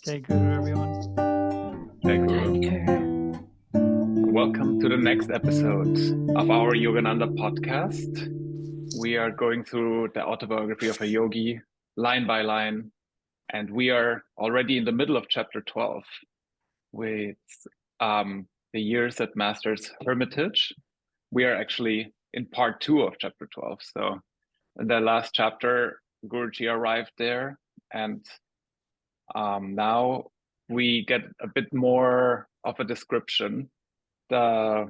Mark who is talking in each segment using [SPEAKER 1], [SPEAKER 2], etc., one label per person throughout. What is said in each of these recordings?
[SPEAKER 1] Jai Guru, everyone.
[SPEAKER 2] Jai Guru. Welcome to the next episode of our Yogananda podcast. We are going through the autobiography of a yogi, line by line, and we are already in the middle of chapter 12 with the years at Master's Hermitage. We are actually in part 2 of chapter 12. So in the last chapter, Guruji arrived there, and now we get a bit more of a description of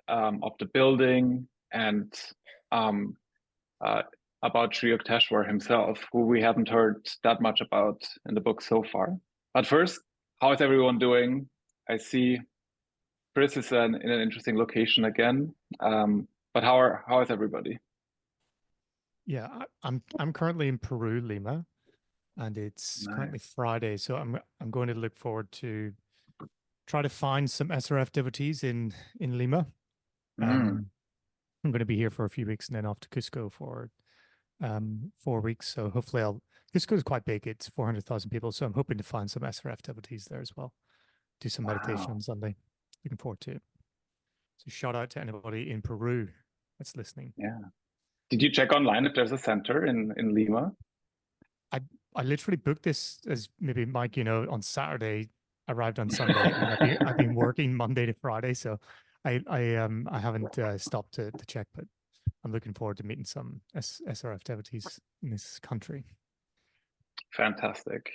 [SPEAKER 2] the building and about Sri Yukteswar himself, who we haven't heard that much about in the book so far. But first, how is everyone doing? I see Chris is in an interesting location again. But how is everybody?
[SPEAKER 3] Yeah, I'm currently in Peru, Lima, and it's currently Friday, so I'm going to look forward to try to find some SRF devotees in Lima. I'm going to be here for a few weeks and then off to Cusco for 4 weeks. So hopefully Cusco is quite big. It's 400,000 people. So I'm hoping to find some SRF devotees there as well. Do some meditation on Sunday. Looking forward to it. So shout out to anybody in Peru that's listening.
[SPEAKER 2] Yeah. Did you check online if there's a center in Lima?
[SPEAKER 3] I literally booked this, as maybe Mike, on Saturday, arrived on Sunday, and I've been working Monday to Friday, so I haven't stopped to check, but I'm looking forward to meeting some SRF devotees in this country.
[SPEAKER 2] Fantastic.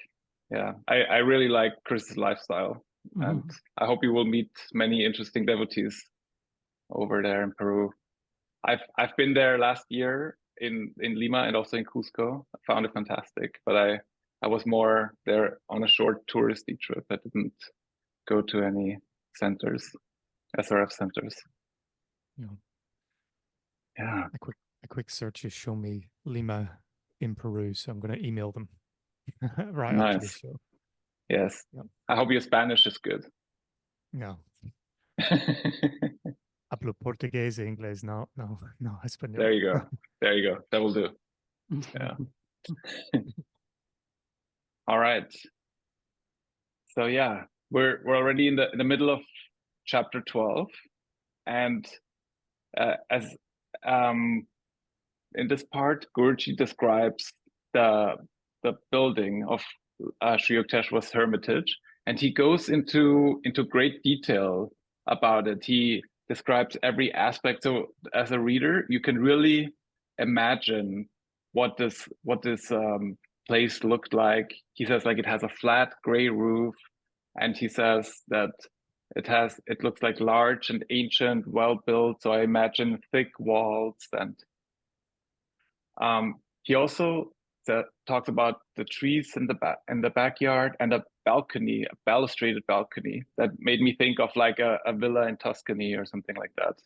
[SPEAKER 2] Yeah, I really like Chris's lifestyle, and I hope you will meet many interesting devotees over there in Peru. I've been there last year in Lima and also in Cusco. I found it fantastic, but I was more there on a short touristy trip. I didn't go to any centers, SRF centers. Yeah.
[SPEAKER 3] A quick search has shown me Lima in Peru, so I'm going to email them right after the show.
[SPEAKER 2] Yes. Yep. I hope your Spanish is good.
[SPEAKER 3] No. Hablo portugués e inglés. No, español.
[SPEAKER 2] There you go. That will do. Yeah. All right. So yeah, we're already in the middle of chapter 12, and as in this part, Guruji describes the building of Sri Yukteswar's Hermitage, and he goes into great detail about it. He describes every aspect. So as a reader, you can really imagine what this place looked like. He says like it has a flat gray roof, and he says that it looks like large and ancient, well built. So I imagine thick walls, and he also talks about the trees in the backyard and a balcony, a balustraded balcony that made me think of like a villa in Tuscany or something like that.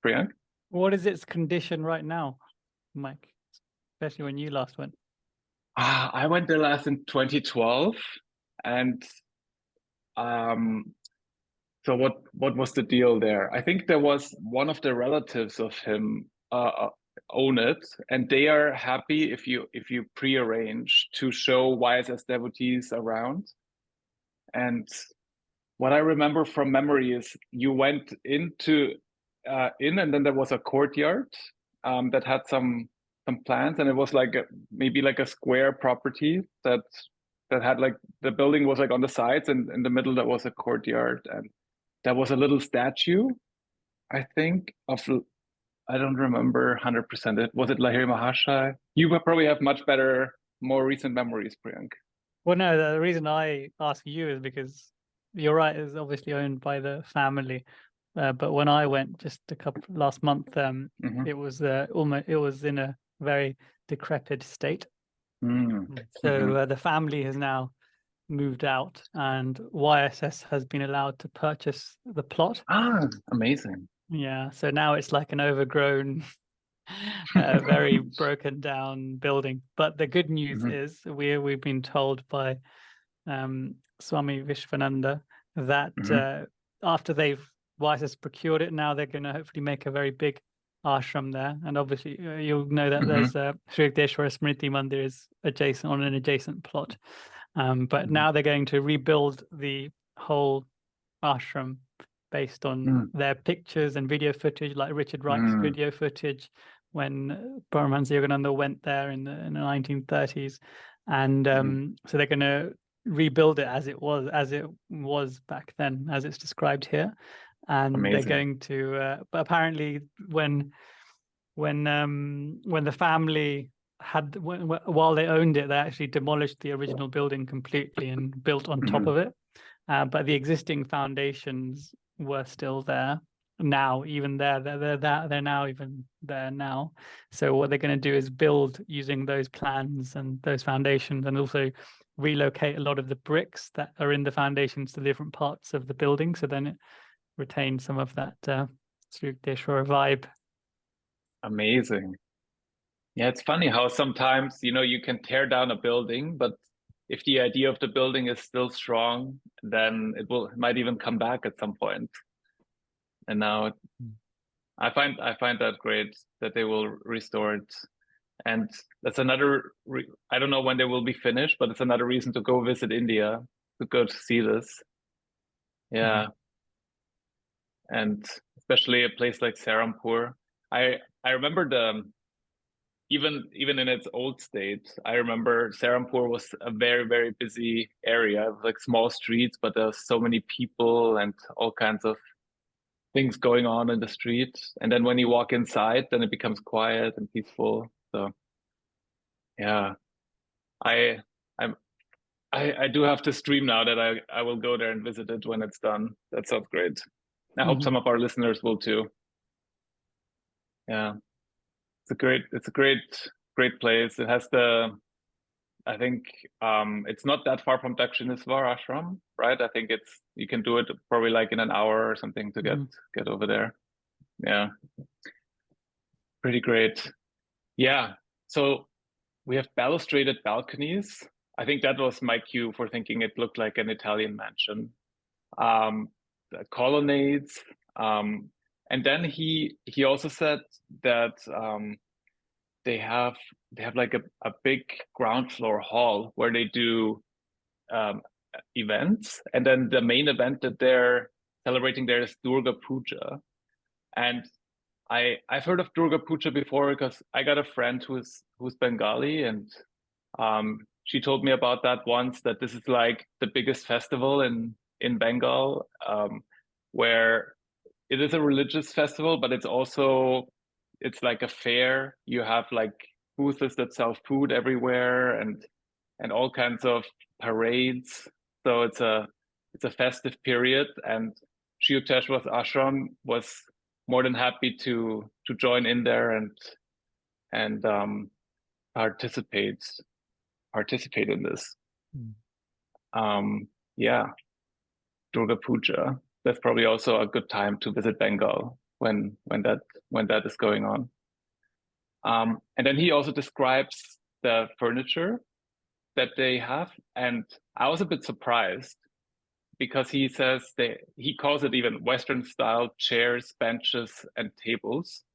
[SPEAKER 2] Priyank?
[SPEAKER 1] What is its condition right now, Mike? Especially when you last went.
[SPEAKER 2] I went there last in 2012, and so what was the deal there? I think there was one of the relatives of him own it, and they are happy if you prearrange to show YSS devotees around. And what I remember from memory is you went in, and then there was a courtyard that had some plants, and it was like maybe like a square property that had like the building was like on the sides, and in the middle there was a courtyard, and there was a little statue, I think, of, I don't remember 100%. Was it Lahiri Mahashai? You probably have much better, more recent memories, Priyank.
[SPEAKER 1] Well, no, the reason I ask you is because you're right, it's obviously owned by the family. But when I went just last month, it was in a very decrepit state. So the family has now moved out, and YSS has been allowed to purchase the plot.
[SPEAKER 2] Amazing.
[SPEAKER 1] Yeah, so now it's like an overgrown, very broken down building. But the good news is we've been told by Swami Vishwananda that after YSS procured it, now they're going to hopefully make a very big ashram there. And obviously you'll know that there's Sri Yukteswar Smriti Mandir is adjacent on an adjacent plot. But now they're going to rebuild the whole ashram based on their pictures and video footage, like Richard Wright's video footage when Paramahansa Yogananda went there in the 1930s. And so they're going to rebuild it as it was back then, as it's described here. And
[SPEAKER 2] Amazing.
[SPEAKER 1] They're going to but apparently when the family had, while they owned it, they actually demolished the original building completely and built on top of it. But the existing foundations were still there. Now, even there, they're now even there now. So what they're going to do is build using those plans and those foundations, and also relocate a lot of the bricks that are in the foundations to different parts of the building. So then it retains some of that Sri Yukteswar vibe.
[SPEAKER 2] Amazing. Yeah, it's funny how sometimes, you can tear down a building, but if the idea of the building is still strong, then it might even come back at some point. And now I find that great that they will restore it. And that's another, I don't know when they will be finished, but it's another reason to go visit India, to go to see this. Yeah. And especially a place like Serampore. I remember even in its old state, I remember Serampore was a very, very busy area, like small streets, but there's so many people and all kinds of things going on in the street. And then when you walk inside, then it becomes quiet and peaceful. So yeah, I do have to stream now that I will go there and visit it when it's done. That sounds great. I hope some of our listeners will too. Yeah, it's a great place. It has I think it's not that far from Dakshineswar ashram, right? I think you can do it probably like in an hour or something to get over there. Yeah, pretty great. Yeah, so we have balustraded balconies. I think that was my cue for thinking it looked like an Italian mansion. The colonnades, and then he also said that they have like a big ground floor hall where they do events, and then the main event that they're celebrating there is Durga Puja. And I've heard of Durga Puja before because I got a friend who's Bengali, and she told me about that once, that this is like the biggest festival in Bengal, where it is a religious festival, but it's like a fair. You have like booths that sell food everywhere and all kinds of parades. So it's a festive period, and Sri Yukteswar's ashram was more than happy to join in there and participate in this. Yeah, Durga Puja. That's probably also a good time to visit Bengal when that is going on. And then he also describes the furniture that they have, and I was a bit surprised because he says he calls it even Western style chairs, benches, and tables.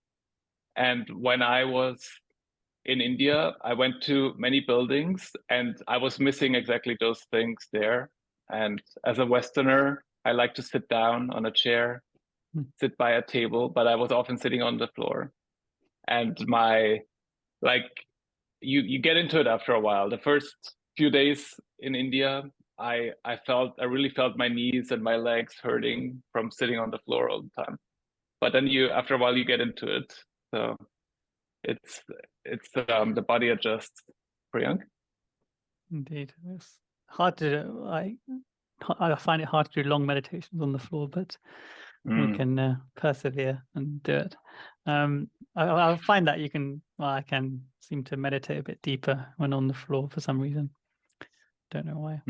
[SPEAKER 2] And when I was in India, I went to many buildings and I was missing exactly those things there. And as a Westerner, I like to sit down on a chair, sit by a table, but I was often sitting on the floor. And you get into it after a while. The first few days in India, I really felt my knees and my legs hurting from sitting on the floor all the time. But then after a while you get into it. So it's the body adjusts. Priyank?
[SPEAKER 1] Indeed, it's hard to I find it hard to do long meditations on the floor, but we can persevere and do it. I find that I can seem to meditate a bit deeper when on the floor for some reason. Don't know why.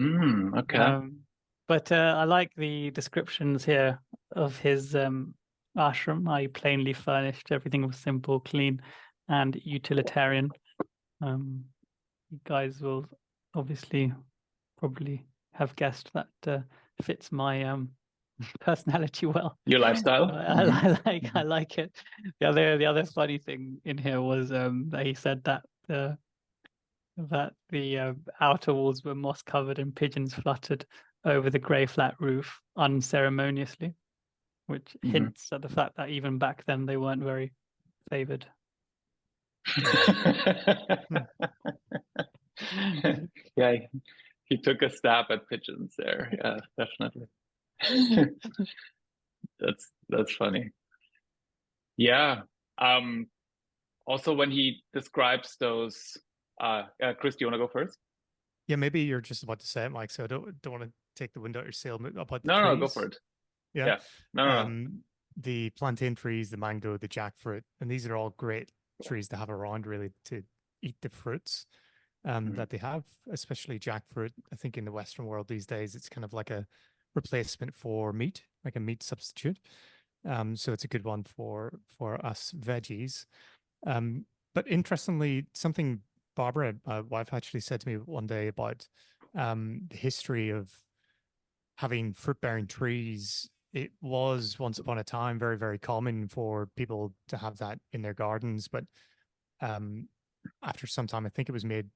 [SPEAKER 2] Okay.
[SPEAKER 1] But I like the descriptions here of his ashram. Plainly furnished, everything was simple, clean, and utilitarian. You guys will obviously probably have guessed that fits my personality well.
[SPEAKER 2] Your lifestyle.
[SPEAKER 1] I like it. The other funny thing in here was that he said that that the outer walls were moss covered and pigeons fluttered over the grey flat roof unceremoniously, which hints at the fact that even back then they weren't very favoured.
[SPEAKER 2] Yeah, he took a stab at pigeons there. Yeah, definitely. That's funny. Yeah. Also, when he describes those, Chris, do you want to go first?
[SPEAKER 3] Yeah, maybe you're just about to say it, Mike. So I don't want to take the wind out your sail about the
[SPEAKER 2] No,
[SPEAKER 3] trees.
[SPEAKER 2] no, go for it.
[SPEAKER 3] Yeah.
[SPEAKER 2] No.
[SPEAKER 3] The plantain trees, the mango, the jackfruit, and these are all great trees to have around, really, to eat the fruits that they have, especially jackfruit. I think in the Western world these days, it's kind of like a replacement for meat, like a meat substitute. So it's a good one for us veggies. But interestingly, something Barbara, my wife, actually said to me one day about the history of having fruit-bearing trees. It was once upon a time very, very common for people to have that in their gardens. But after some time, I think it was made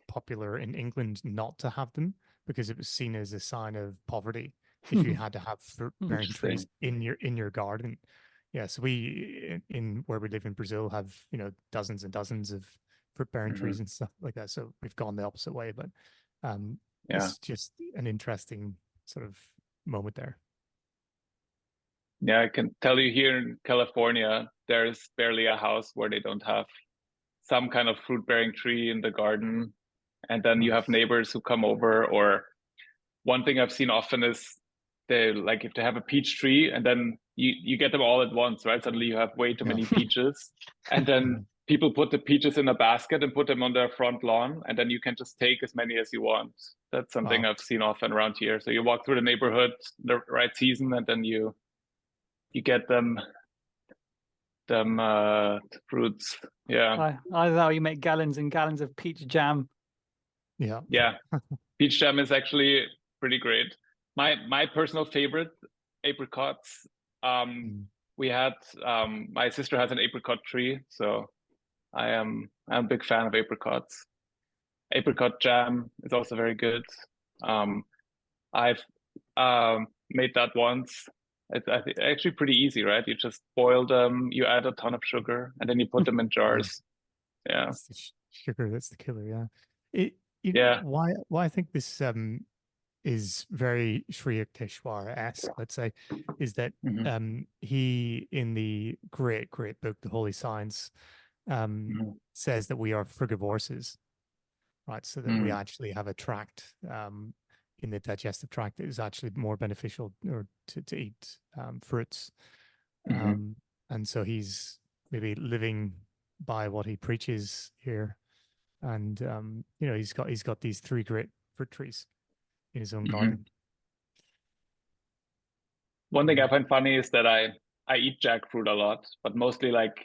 [SPEAKER 3] popular in England not to have them because it was seen as a sign of poverty if you had to have fruit-bearing trees in your garden. Yeah, so we in where we live in Brazil have, you know, dozens and dozens of fruit-bearing trees and stuff like that. So we've gone the opposite way, but it's just an interesting sort of moment there.
[SPEAKER 2] Yeah, I can tell you here in California, there's barely a house where they don't have some kind of fruit-bearing tree in the garden. And then you have neighbors who come over, or one thing I've seen often is they like if they have a peach tree and then you get them all at once, right? Suddenly you have way too many peaches. And then people put the peaches in a basket and put them on their front lawn, and then you can just take as many as you want. That's something I've seen often around here. So you walk through the neighborhood the right season, and then you get them fruits. Yeah.
[SPEAKER 1] Either that or you make gallons and gallons of peach jam.
[SPEAKER 3] Yeah.
[SPEAKER 2] Peach jam is actually pretty great. My personal favorite, apricots. We had my sister has an apricot tree, so I'm a big fan of apricots. Apricot jam is also very good. I've made that once. It's actually pretty easy, right? You just boil them, you add a ton of sugar, and then you put them in jars. Yeah,
[SPEAKER 3] it's the sugar that's the killer.
[SPEAKER 2] Yeah.
[SPEAKER 3] Why I think this is very Sri Yukteswar-esque, let's say, is that he, in the great book, The Holy Science, says that we are frugivores, right? So that we actually have a tract in the digestive tract that is actually more beneficial or to eat fruits. And so he's maybe living by what he preaches here. And you know, he's got these 3 great fruit trees in his own garden.
[SPEAKER 2] One thing I find funny is that I eat jackfruit a lot, but mostly like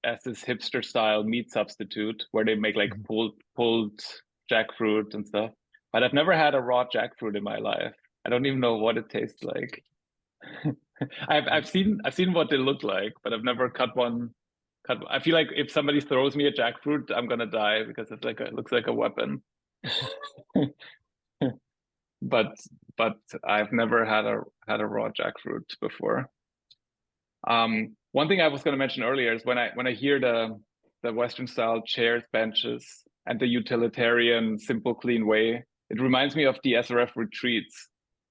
[SPEAKER 2] as this hipster style meat substitute where they make like pulled jackfruit and stuff. But I've never had a raw jackfruit in my life. I don't even know what it tastes like. I've seen what they look like, but I've never cut one. I feel like if somebody throws me a jackfruit, I'm gonna die because it looks like a weapon. But I've never had a raw jackfruit before. One thing I was going to mention earlier is when I hear the Western style chairs, benches, and the utilitarian, simple, clean way, it reminds me of the SRF retreats.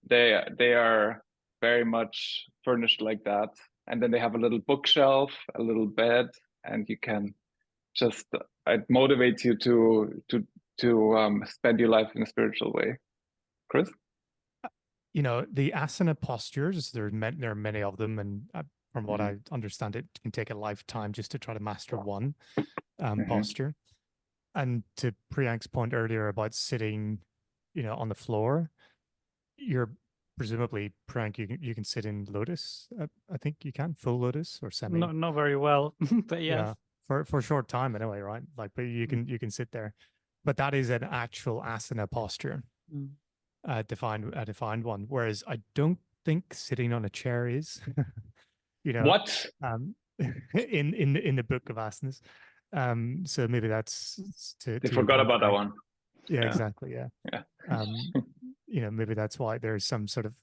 [SPEAKER 2] They are very much furnished like that, and then they have a little bookshelf, a little bed, and you can just it motivates you to spend your life in a spiritual way. Chris?
[SPEAKER 3] You know, the asana postures, there are many of them, and from what I understand, it can take a lifetime just to try to master one posture. And to Priyank's point earlier about sitting, you know, on the floor, you're presumably, Priyank, you can sit in lotus. I think you can, full lotus or semi.
[SPEAKER 1] Not very well, but yes.
[SPEAKER 3] Yeah, for a short time anyway, right? Like, but you can sit there. But that is an actual asana posture. A defined one, whereas I don't think sitting on a chair is. You know
[SPEAKER 2] what
[SPEAKER 3] in the book of asanas, So maybe that's
[SPEAKER 2] They
[SPEAKER 3] to your
[SPEAKER 2] forgot
[SPEAKER 3] point,
[SPEAKER 2] about that
[SPEAKER 3] right?
[SPEAKER 2] one.
[SPEAKER 3] Yeah,
[SPEAKER 2] Yeah.
[SPEAKER 3] exactly. Yeah.
[SPEAKER 2] Yeah.
[SPEAKER 3] Maybe that's why there's some sort of,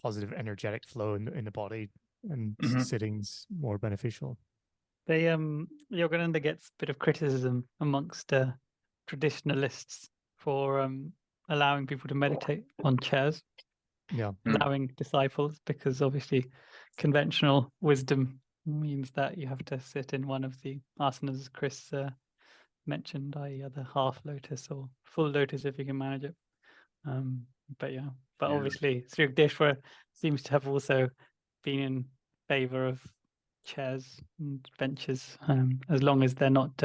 [SPEAKER 3] positive energetic flow in the body, and sitting's more beneficial.
[SPEAKER 1] Yogananda gets a bit of criticism amongst traditionalists for allowing people to meditate on chairs, allowing disciples, because obviously conventional wisdom means that you have to sit in one of the asanas, as Chris mentioned, i.e. the half lotus or full lotus if you can manage it. But obviously Sri Yukteswar seems to have also been in favor of chairs and benches, as long as they're not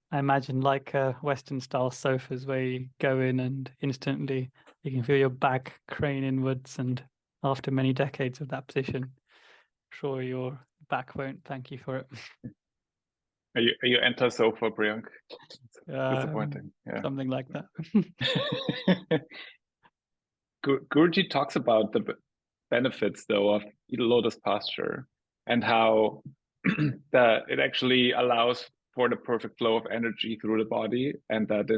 [SPEAKER 1] I imagine like Western style sofas where you go in and instantly you can feel your back crane inwards, and after many decades of that position, I'm sure your back won't thank you for it.
[SPEAKER 2] Are you anti-sofa, Priyank? Disappointing. Yeah.
[SPEAKER 1] Something like that.
[SPEAKER 2] Guruji talks about the benefits, though, of lotus posture, and how that it actually allows for the perfect flow of energy through the body, and that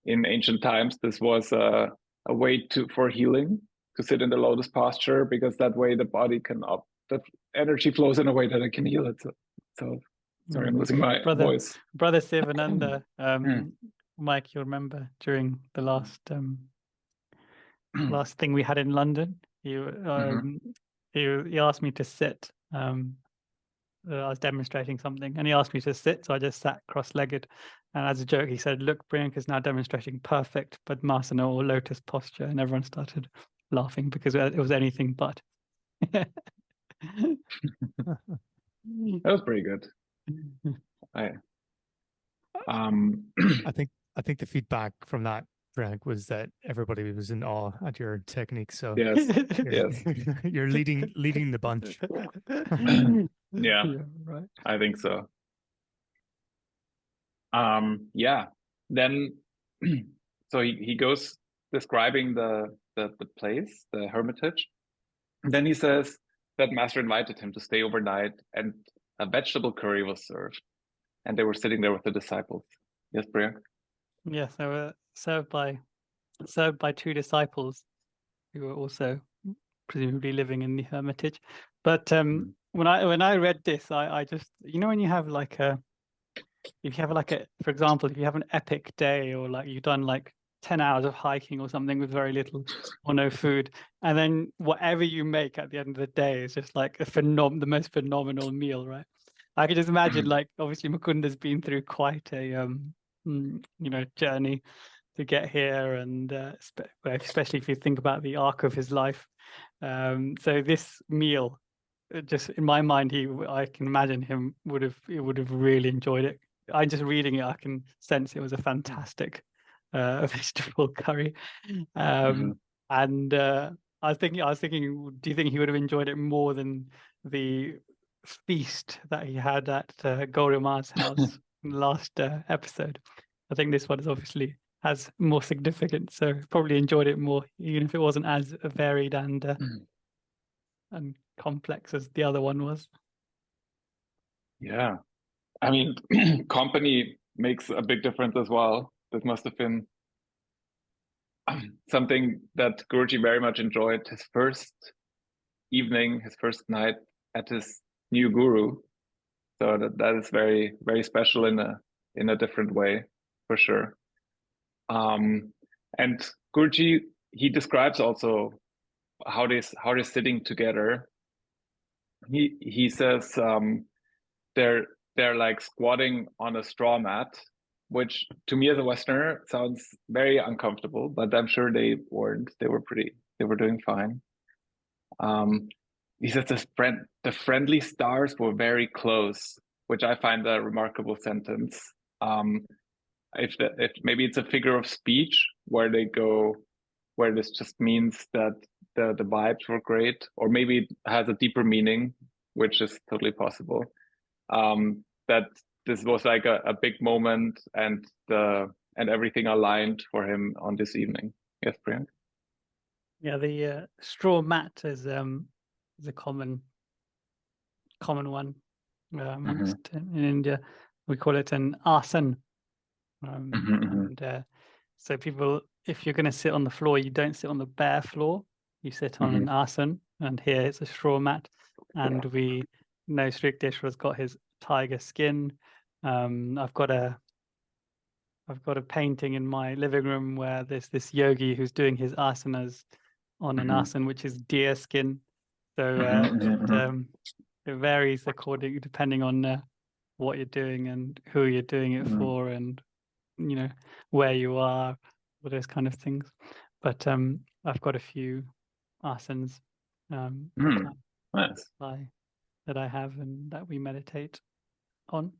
[SPEAKER 2] in ancient times this was a way for healing, to sit in the lotus posture, because that way the body the energy flows in a way that it can heal itself. So sorry, I'm losing my voice.
[SPEAKER 1] Brother Sivananda, Mike, you'll remember during the last last thing we had in London, he asked me to sit. I was demonstrating something and he asked me to sit, so I just sat cross-legged, and as a joke he said, "Look, Priyanka's now demonstrating perfect Padmasana or lotus posture," and everyone started laughing because it was anything but.
[SPEAKER 2] That was pretty good. I
[SPEAKER 3] think the feedback from that, Frank, was that everybody was in awe at your technique. So
[SPEAKER 2] yes,
[SPEAKER 3] you're leading the bunch.
[SPEAKER 2] Yeah,
[SPEAKER 1] right.
[SPEAKER 2] I think so. Then so he goes describing the place, the Hermitage. And then he says that master invited him to stay overnight, and a vegetable curry was served, and they were sitting there with the disciples. Yes, Priyank?
[SPEAKER 1] Yes, they were served by two disciples who were also presumably living in the Hermitage. But when I read this, I just, when you have for example, if you have an epic day, or like you've done like 10 hours of hiking or something with very little or no food, and then whatever you make at the end of the day is just like the most phenomenal meal, right? I could just imagine, like, obviously Mukunda's been through quite a journey to get here, and especially if you think about the arc of his life. So this meal, just in my mind, I can imagine him would have really enjoyed it. I just reading it, I can sense it was a fantastic vegetable curry. And I was thinking, do you think he would have enjoyed it more than the feast that he had at Gaurima's house in the last episode? I think this one obviously has more significance, so probably enjoyed it more, even if it wasn't as varied and complex as the other one was.
[SPEAKER 2] Yeah, I mean, company makes a big difference as well. That must have been something that Guruji very much enjoyed. His first evening, his first night at his new guru. So that is very, very special in a different way, for sure. And Guruji, he describes also how they're sitting together. He says they're like squatting on a straw mat, which to me as a Westerner sounds very uncomfortable, but I'm sure they weren't. They were doing fine. He says the friendly stars were very close, which I find a remarkable sentence. If maybe it's a figure of speech where this just means that the vibes were great, or maybe it has a deeper meaning, which is totally possible. That this was like a big moment, and everything aligned for him on this evening. Yes, Priyank?
[SPEAKER 1] Yeah, the straw mat is a common one amongst in India. we call it an asan.
[SPEAKER 2] Mm-hmm.
[SPEAKER 1] And so people, if you're going to sit on the floor, you don't sit on the bare floor. You sit on an asan, and here it's a straw mat. And we know Sri Yukteswar's got his tiger skin. I've got a painting in my living room where there's this yogi who's doing his asanas on an asan, which is deer skin. So it varies depending on what you're doing and who you're doing it for, and where you are, all those kind of things. But I've got a few asanas
[SPEAKER 2] nice.
[SPEAKER 1] that I have and that we meditate on.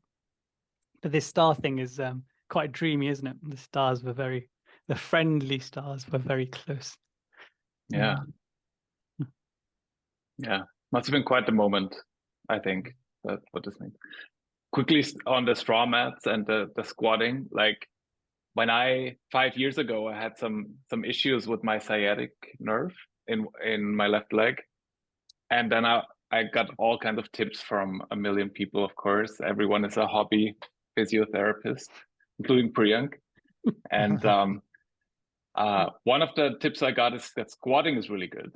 [SPEAKER 1] But this star thing is quite dreamy, isn't it? The friendly stars were very close.
[SPEAKER 2] Yeah. Yeah. Must have been quite the moment, I think. That's what this means. Quickly on the straw mats and the squatting, like when 5 years ago, I had some issues with my sciatic nerve in my left leg. And then I got all kinds of tips from a million people, of course. Everyone is a hobby physiotherapist, including Priyank. And one of the tips I got is that squatting is really good.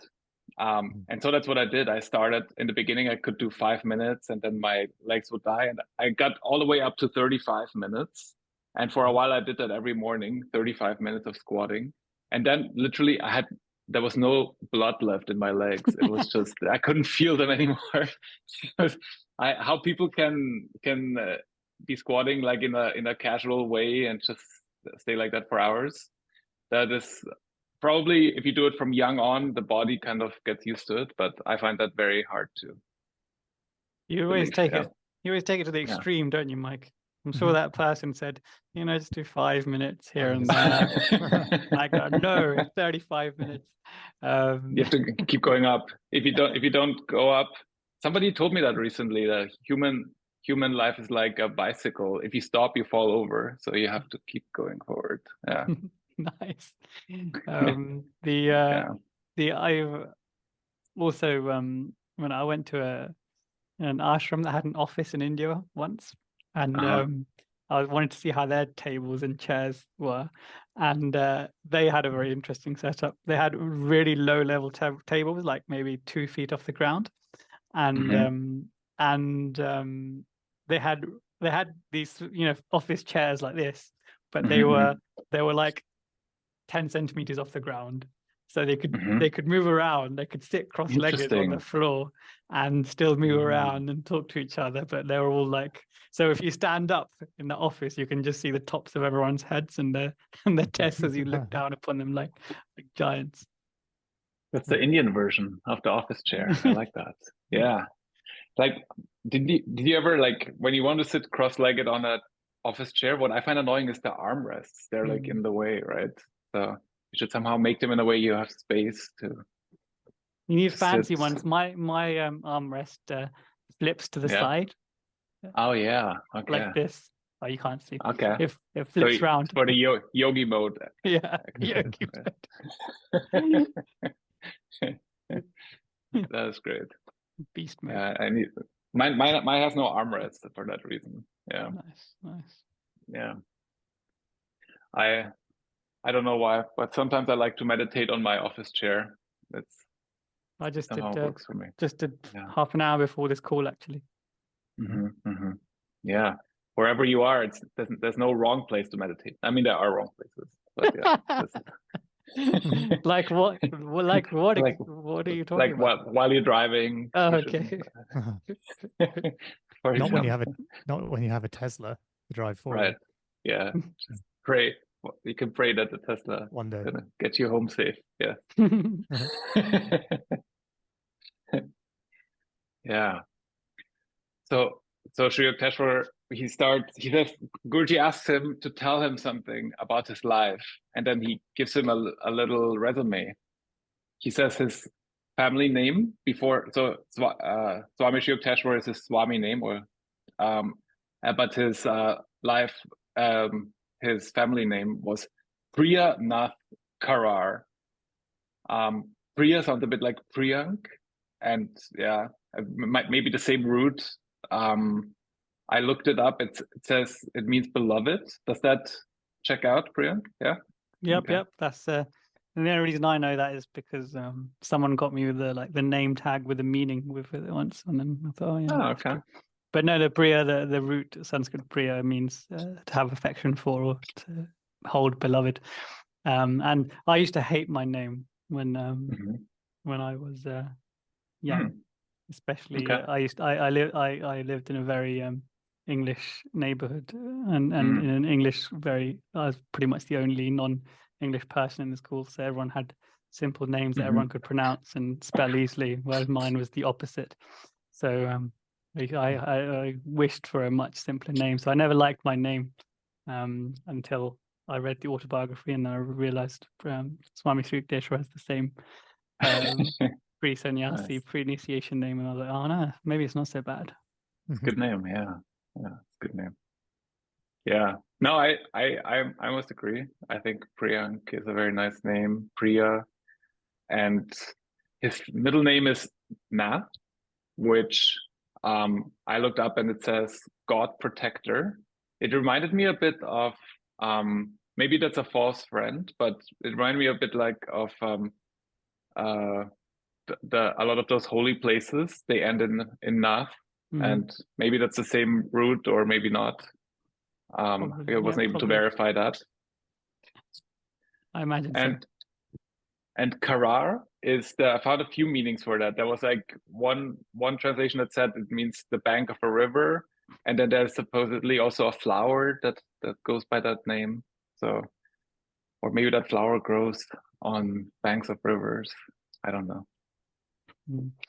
[SPEAKER 2] And so that's what I did. I started in the beginning, I could do 5 minutes and then my legs would die. And I got all the way up to 35 minutes. And for a while I did that every morning, 35 minutes of squatting. And then literally there was no blood left in my legs. It was just, I couldn't feel them anymore. How people can be squatting like in a casual way and just stay like that for hours. That is probably, if you do it from young on, the body kind of gets used to it, but I find that very hard to.
[SPEAKER 1] You always take it to the extreme, don't you, Mike? I'm sure that person said, just do 5 minutes here and there. I go, no, 35 minutes.
[SPEAKER 2] You have to keep going up. If you don't go up, somebody told me that recently, that human life is like a bicycle. If you stop, you fall over. So you have to keep going forward. Yeah.
[SPEAKER 1] Nice. I've also when I went to an ashram that had an office in India once, and I wanted to see how their tables and chairs were, and they had a very interesting setup. They had really low level tables, like maybe 2 feet off the ground, and they had these office chairs like this, but they were like 10 centimeters off the ground, so they could move around. They could sit cross-legged on the floor and still move around and talk to each other, but they were all like, so if you stand up in the office, you can just see the tops of everyone's heads and their desks as you look down upon them like giants.
[SPEAKER 2] That's the Indian version of the office chair. I like that. Yeah. Like, did you ever, like, when you want to sit cross-legged on an office chair, what I find annoying is the armrests. They're like in the way, right? So you should somehow make them in a way you have space to.
[SPEAKER 1] You need fancy ones. My armrest flips to the side.
[SPEAKER 2] Oh yeah, okay.
[SPEAKER 1] Like this. Oh, you can't see.
[SPEAKER 2] Okay.
[SPEAKER 1] If it flips round.
[SPEAKER 2] For the yogi mode.
[SPEAKER 1] Yeah. Yogi mode.
[SPEAKER 2] That's great.
[SPEAKER 1] Beast mode.
[SPEAKER 2] Yeah, I need mine has no armrest for that reason. Yeah.
[SPEAKER 1] Nice.
[SPEAKER 2] Yeah. I don't know why, but sometimes I like to meditate on my office chair.
[SPEAKER 1] I just did
[SPEAKER 2] works for me.
[SPEAKER 1] Just did half an hour before this call, actually.
[SPEAKER 2] Yeah. Wherever you are, there's no wrong place to meditate. I mean, there are wrong places, but yeah.
[SPEAKER 1] Like what? Like what? What are you talking about?
[SPEAKER 2] While you're driving.
[SPEAKER 1] Oh, okay.
[SPEAKER 3] Not when you have a Tesla to drive for.
[SPEAKER 2] Right. Yeah. Just pray. You can pray that the Tesla
[SPEAKER 3] one day
[SPEAKER 2] gonna get you home safe. Yeah. Yeah. So Sri Yukteswar, he says, Guruji asks him to tell him something about his life, and then he gives him a little resume. He says his family name before, so Swami Sri Yukteswar is his Swami name, but his his family name was Priya Nath Karar. Priya sounds a bit like Priyank, and yeah, maybe the same root. I looked it up. It says it means beloved. Does that check out, Priyank? Yeah.
[SPEAKER 1] Yep,
[SPEAKER 2] Okay.
[SPEAKER 1] yep. That's and the only reason I know that is because someone got me with the name tag with the meaning with it once, and then I thought, oh yeah, that's
[SPEAKER 2] okay.
[SPEAKER 1] true. But no, the Priya, the root Sanskrit Priya means to have affection for or to hold beloved. And I used to hate my name when I was young, especially I lived in a very English neighborhood, and in an English I was pretty much the only non-English person in the school, so everyone had simple names that everyone could pronounce and spell easily, whereas mine was the opposite. So I wished for a much simpler name, so I never liked my name until I read the autobiography, and I realized Swami Sri Yukteswar has the same pre-sannyasi, pre-initiation name, and I was like, oh no, maybe it's not so bad.
[SPEAKER 2] Good name, yeah, good name. Yeah, no, I must agree. I think Priyank is a very nice name, Priya, and his middle name is Nath, which I looked up and it says God protector. It reminded me a bit of maybe that's a false friend, but it reminded me a bit like of a lot of those holy places, they end in Nath, and maybe that's the same root or maybe not. I wasn't able to verify that.
[SPEAKER 1] I imagine so.
[SPEAKER 2] And Karar is I found a few meanings for that. There was like one translation that said it means the bank of a river, and then there's supposedly also a flower that goes by that name. So, or maybe that flower grows on banks of rivers. I don't know.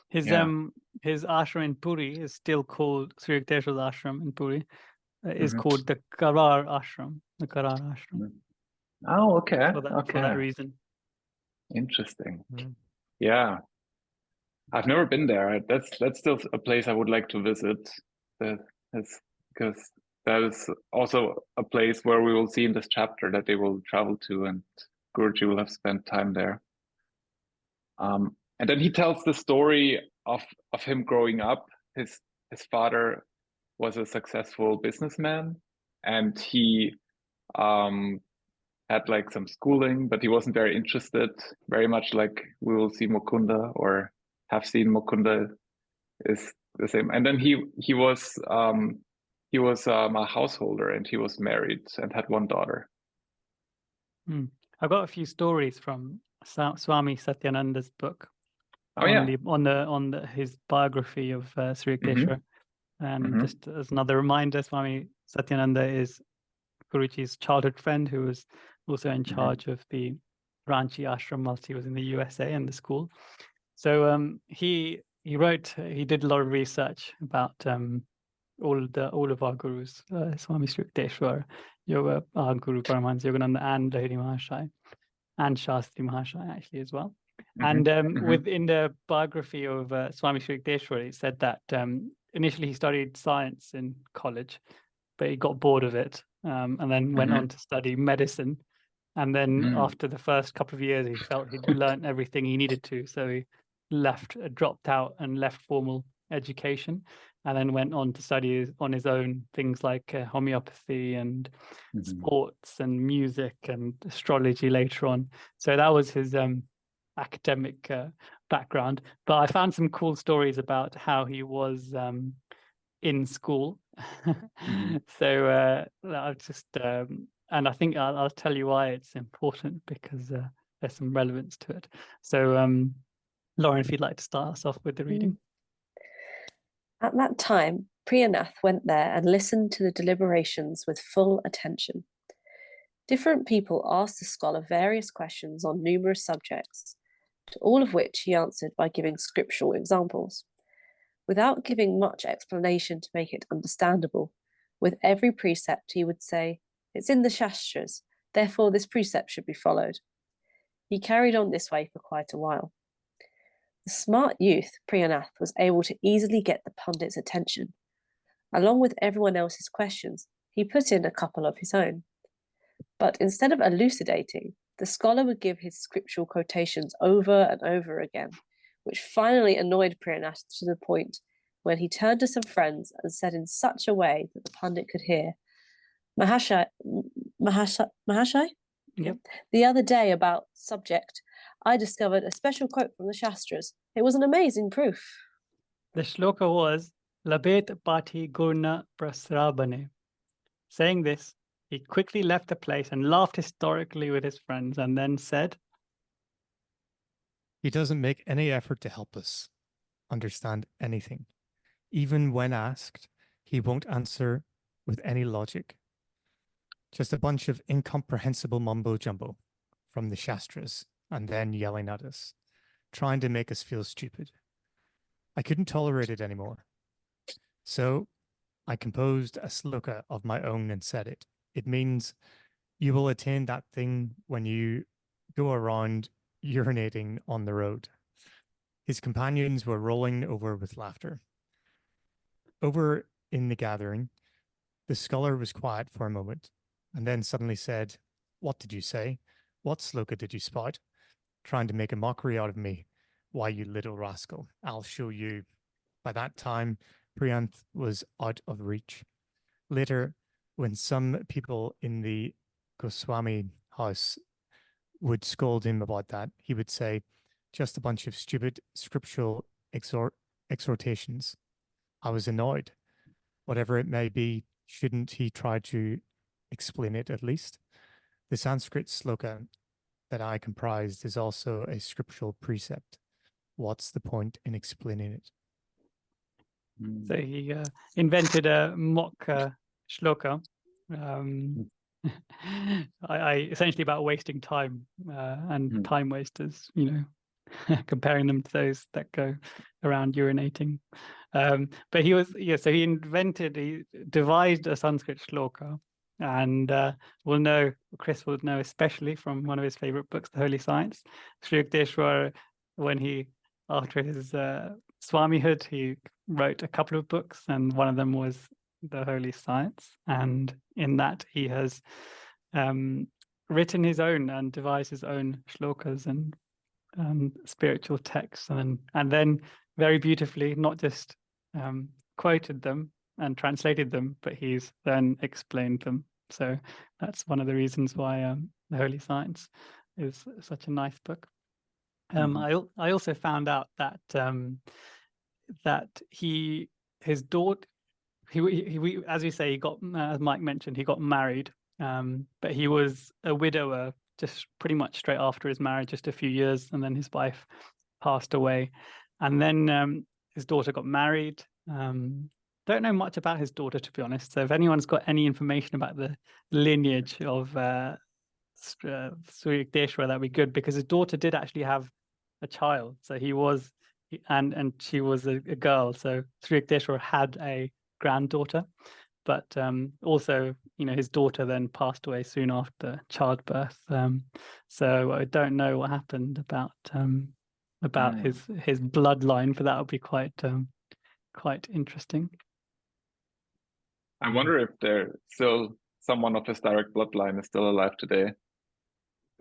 [SPEAKER 1] His ashram in Puri is still called Sri Yukteswar's ashram in Puri. Is called the Karar ashram. The Karar ashram.
[SPEAKER 2] Oh, okay.
[SPEAKER 1] For that reason.
[SPEAKER 2] Interesting. Yeah, I've never been there. That's still a place I would like to visit. Because that is also a place where we will see in this chapter that they will travel to, and Guruji will have spent time there. And then he tells the story of him growing up. His father was a successful businessman, and he had like some schooling, but he wasn't very interested. Very much like we will see Mukunda or have seen Mukunda is the same. And then he was a householder, and he was married and had one daughter.
[SPEAKER 1] I've got a few stories from Swami Satyananda's book. On his biography of Sri Yukteswar. And just as another reminder, Swami Satyananda is Guruji's childhood friend who was also in charge of the Ranchi ashram whilst he was in the USA and the school. So he did a lot of research about all of our gurus, Swami Sri Yukteswar, our Guru Paramahansa Yogananda, and Lahiri Mahashaya, and Shastri Mahashaya actually as well. And within the biography of Swami Sri Yukteswar, it said that initially he studied science in college, but he got bored of it, and then went on to study medicine. And then after the first couple of years, he felt he'd learned everything he needed to, so he dropped out and left formal education, and then went on to study on his own things like homeopathy and sports and music and astrology later on. So that was his academic background. But I found some cool stories about how he was in school. So I'll just and I think I'll tell you why it's important, because there's some relevance to it. So Lauren, if you'd like to start us off with the reading.
[SPEAKER 4] At that time, Priyanath went there and listened to the deliberations with full attention. Different people asked the scholar various questions on numerous subjects, to all of which he answered by giving scriptural examples. Without giving much explanation to make it understandable, with every precept he would say, "It's in the Shastras, therefore this precept should be followed." He carried on this way for quite a while. The smart youth, Priyanath, was able to easily get the pundit's attention. Along with everyone else's questions, he put in a couple of his own. But instead of elucidating, the scholar would give his scriptural quotations over and over again, which finally annoyed Priyanath to the point when he turned to some friends and said in such a way that the pundit could hear, Mahashai,
[SPEAKER 1] Yep.
[SPEAKER 4] the other day about subject, I discovered a special quote from the Shastras. It was an amazing proof.
[SPEAKER 1] The shloka was Labet Pati Gurna Prasrabane. Saying this, he quickly left the place and laughed historically with his friends and then said,
[SPEAKER 3] He doesn't make any effort to help us understand anything. Even when asked, he won't answer with any logic. Just a bunch of incomprehensible mumbo jumbo from the Shastras and then yelling at us, trying to make us feel stupid. I couldn't tolerate it anymore. So I composed a sloka of my own and said it. It means you will attain that thing when you go around urinating on the road. His companions were rolling over with laughter. Over in the gathering, the scholar was quiet for a moment and then suddenly said, "What did you say? What sloka did you spout? Trying to make a mockery out of me. Why, you little rascal, I'll show you." By that time, Priyanth was out of reach. Later, when some people in the Goswami house would scold him about that, he would say, "Just a bunch of stupid scriptural exhortations." I was annoyed. Whatever it may be, shouldn't he try to explain it at least? The Sanskrit sloka that I comprised is also a scriptural precept. What's the point in explaining it?
[SPEAKER 1] So he invented a mock shloka. I essentially about wasting time and time wasters, you know, comparing them to those that go around urinating. But he was, so he devised a Sanskrit shloka, and we'll know, Chris will know especially from one of his favorite books, The Holy Science. Sri Yukteswar, when he, after his Swamihood, he wrote a couple of books, and one of them was The Holy Science, and in that he has written his own and devised his own shlokas and spiritual texts, and then very beautifully not just quoted them and translated them, but he's then explained them. So that's one of the reasons why The Holy Science is such a nice book. I also found out that that his daughter, he as we say, he got, as Mike mentioned, he got married, but he was a widower just pretty much straight after his marriage, just a few years, and then his wife passed away, and then his daughter got married. Don't know much about his daughter, to be honest. So if anyone's got any information about the lineage of Sri Yukteswar, that'd be good, because his daughter did actually have a child. So he was, and she was a girl. So Sri Yukteswar had a granddaughter, but also, you know, his daughter then passed away soon after childbirth. So I don't know what happened about his bloodline, but that would be quite interesting.
[SPEAKER 2] I wonder if there's still someone of his direct bloodline is still alive today.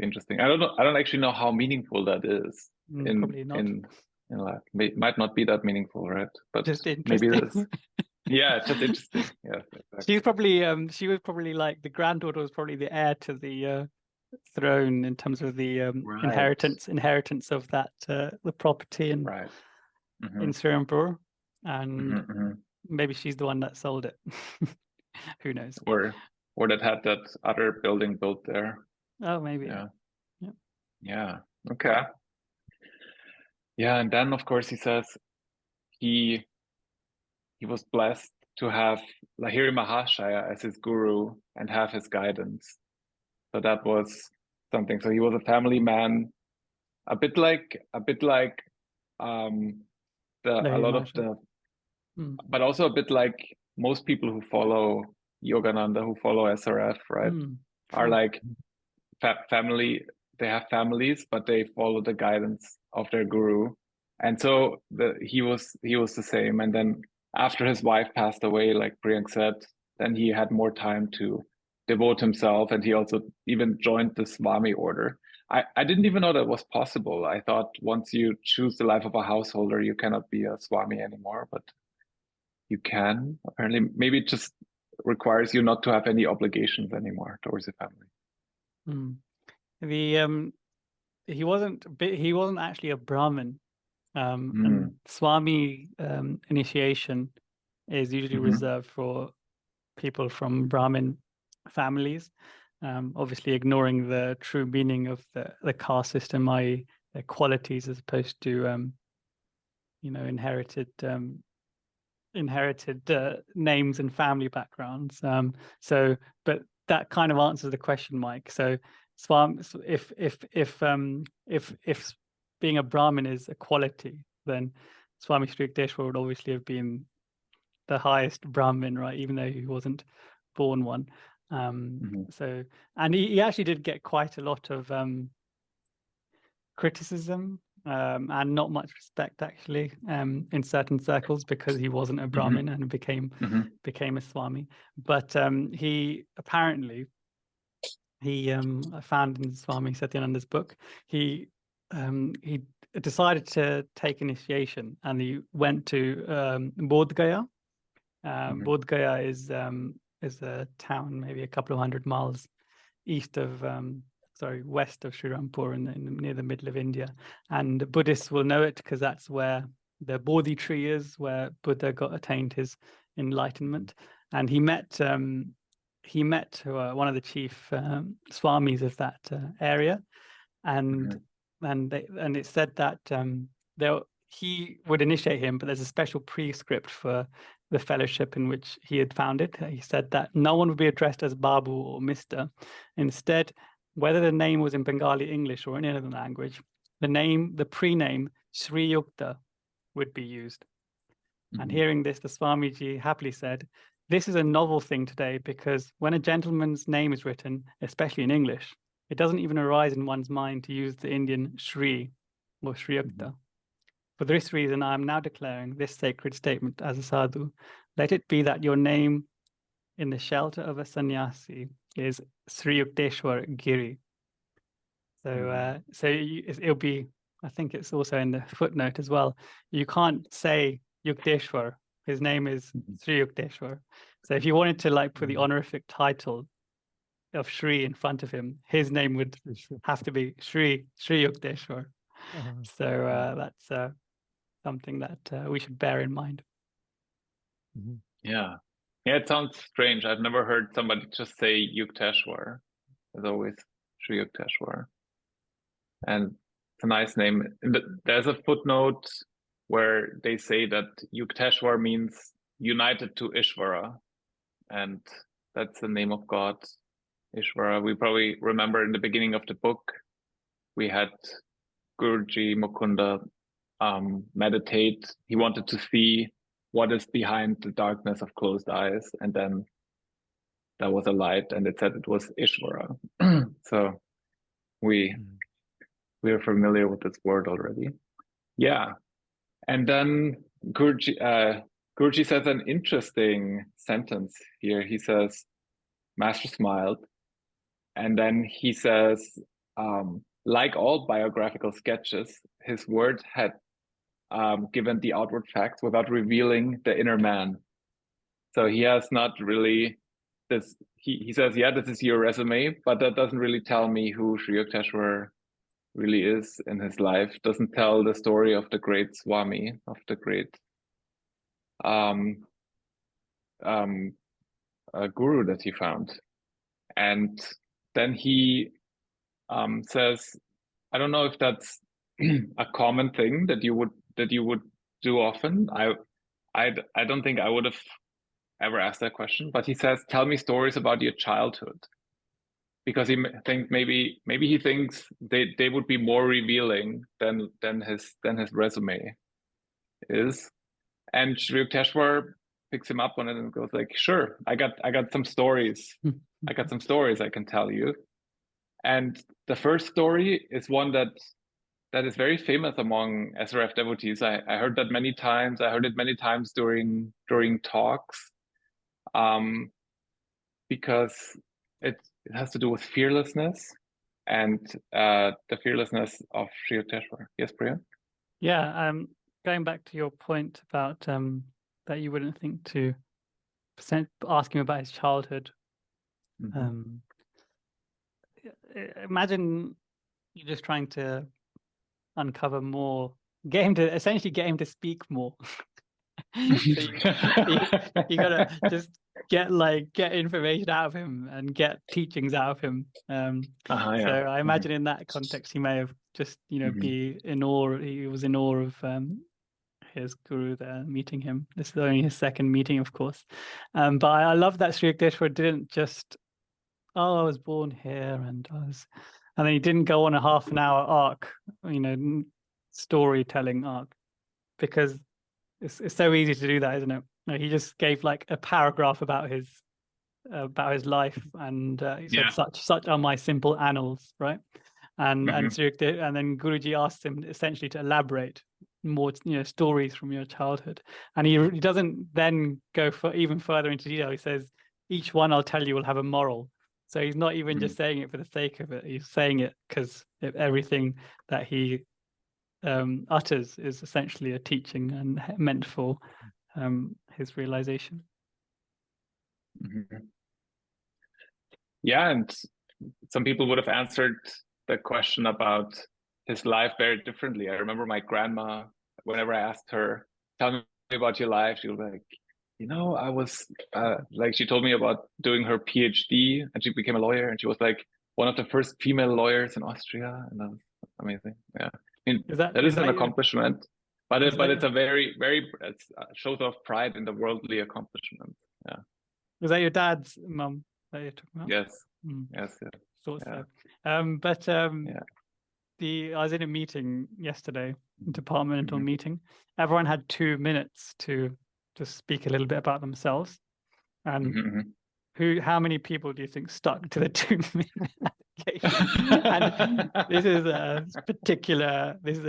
[SPEAKER 2] Interesting. I don't know. I don't actually know how meaningful that is
[SPEAKER 1] Probably not.
[SPEAKER 2] in life. Might not be that meaningful, right? But
[SPEAKER 1] Just
[SPEAKER 2] maybe
[SPEAKER 1] interesting.
[SPEAKER 2] it is. Yeah, it's just interesting. Yeah, exactly.
[SPEAKER 1] She's probably she was probably like the granddaughter was probably the heir to the throne in terms of the
[SPEAKER 2] Right.
[SPEAKER 1] inheritance of that the property in
[SPEAKER 2] Right.
[SPEAKER 1] in Serempore, and maybe she's the one that sold it. Who knows?
[SPEAKER 2] Or that had that other building built there.
[SPEAKER 1] Oh, maybe.
[SPEAKER 2] Yeah. Okay. Yeah, and then of course he says he was blessed to have Lahiri Mahashaya as his guru and have his guidance. So that was something. So he was a family man, a bit like but also a bit like most people who follow Yogananda, who follow SRF, right? Are like family. They have families, but they follow the guidance of their guru. And so he was the same. And then after his wife passed away, like Priyank said, then he had more time to devote himself, and he also even joined the Swami order. I didn't even know that was possible. I thought once you choose the life of a householder, you cannot be a Swami anymore, but you can. Apparently, maybe it just requires you not to have any obligations anymore towards the family.
[SPEAKER 1] He wasn't actually a Brahmin. And Swami initiation is usually reserved for people from Brahmin families, obviously ignoring the true meaning of the caste system, i.e. their qualities, as opposed to inherited names and family backgrounds. But that kind of answers the question, Mike. So if being a Brahmin is a quality, then Swami Sri Yukteswar would obviously have been the highest Brahmin, right? Even though he wasn't born one. So, and he actually did get quite a lot of criticism and not much respect, actually, in certain circles, because he wasn't a Brahmin and became a Swami. But he apparently, I found in Swami Satyananda's book, he decided to take initiation, and he went to Bodh Gaya. Bodh Gaya is a town maybe a couple of 100 miles west of Serampore, near the middle of India. And Buddhists will know it because that's where the Bodhi tree is, where Buddha attained his enlightenment. And he met one of the chief swamis of that area, and it said that he would initiate him, but there's a special prescript for the fellowship in which he had founded. He said that no one would be addressed as Babu or Mr. Instead, whether the name was in Bengali, English, or any other language, the prename Sri Yukta would be used. And hearing this, the Swamiji happily said, "This is a novel thing today, because when a gentleman's name is written, especially in English, it doesn't even arise in one's mind to use the Indian Sri or Sri Yukta. For this reason, I am now declaring this sacred statement as a sadhu. Let it be that your name in the shelter of a sannyasi is Sri Yukteswar Giri." So, it'll be, I think it's also in the footnote as well, you can't say Yukteswar. His name is Sri Yukteswar. So if you wanted to put the honorific title of Sri in front of him, his name would have to be Sri Yukteswar. So that's something that we should bear in mind.
[SPEAKER 2] Yeah, it sounds strange. I've never heard somebody just say Yukteswar. It's always Sri Yukteswar, and it's a nice name. There's a footnote where they say that Yukteswar means united to Ishvara, and that's the name of God, Ishvara. We probably remember in the beginning of the book, we had Guruji Mukunda meditate. He wanted to see what is behind the darkness of closed eyes, and then there was a light, and it said it was Ishvara. So we are familiar with this word already. Yeah, and then Guruji says an interesting sentence here. He says, "Master smiled," and then he says, like all biographical sketches, his word had given the outward facts without revealing the inner man. So he has not really this. He says, "Yeah, this is your resume," but that doesn't really tell me who Sri Yukteswar really is in his life. Doesn't tell the story of the great Swami, of the great guru that he found. And then he says, "I don't know if that's a common thing that you would do often. I don't think I would have ever asked that question." But he says, "Tell me stories about your childhood," because he thinks maybe he thinks they would be more revealing than his resume is. And Sri Yukteswar picks him up on it and goes like, "Sure, I got some stories. I got some stories I can tell you." And the first story is one that is very famous among SRF devotees. I heard that many times. I heard it many times during talks, because it has to do with fearlessness and the fearlessness of Sri Yukteswar. Yes, Priya?
[SPEAKER 1] Yeah, going back to your point about that you wouldn't think to ask him about his childhood. Imagine you're just trying to uncover more, essentially get him to speak more. So you gotta just get information out of him and get teachings out of him. So I imagine in that context he may have just be in awe. He was in awe of his guru there, meeting him. This is only his second meeting, of course, but I love that Sri Yukteswar didn't just, I was born here and then he didn't go on a half an hour arc, storytelling arc, because it's so easy to do that, isn't it? He just gave like a paragraph about his life, and he said, such are my simple annals, right? And then Guruji asked him essentially to elaborate more, stories from your childhood, and he doesn't then go even further into detail. He says, each one I'll tell you will have a moral. So he's not even just saying it for the sake of it. He's saying it because everything that he utters is essentially a teaching and meant for his realization.
[SPEAKER 2] Yeah, and some people would have answered the question about his life very differently. I remember my grandma, whenever I asked her, tell me about your life, she was like, I was she told me about doing her PhD, and she became a lawyer, and she was like one of the first female lawyers in Austria, and that was amazing. Yeah, I mean, that is an accomplishment, but it's a very, very, it's a show of pride in the worldly accomplishment. Yeah.
[SPEAKER 1] Was that your dad's mum that you're talking about?
[SPEAKER 2] Yes. Yes.
[SPEAKER 1] Thought so. I was in a meeting yesterday, a departmental meeting. Everyone had 2 minutes to just speak a little bit about themselves. And how many people do you think stuck to the 2 minute application? And this is a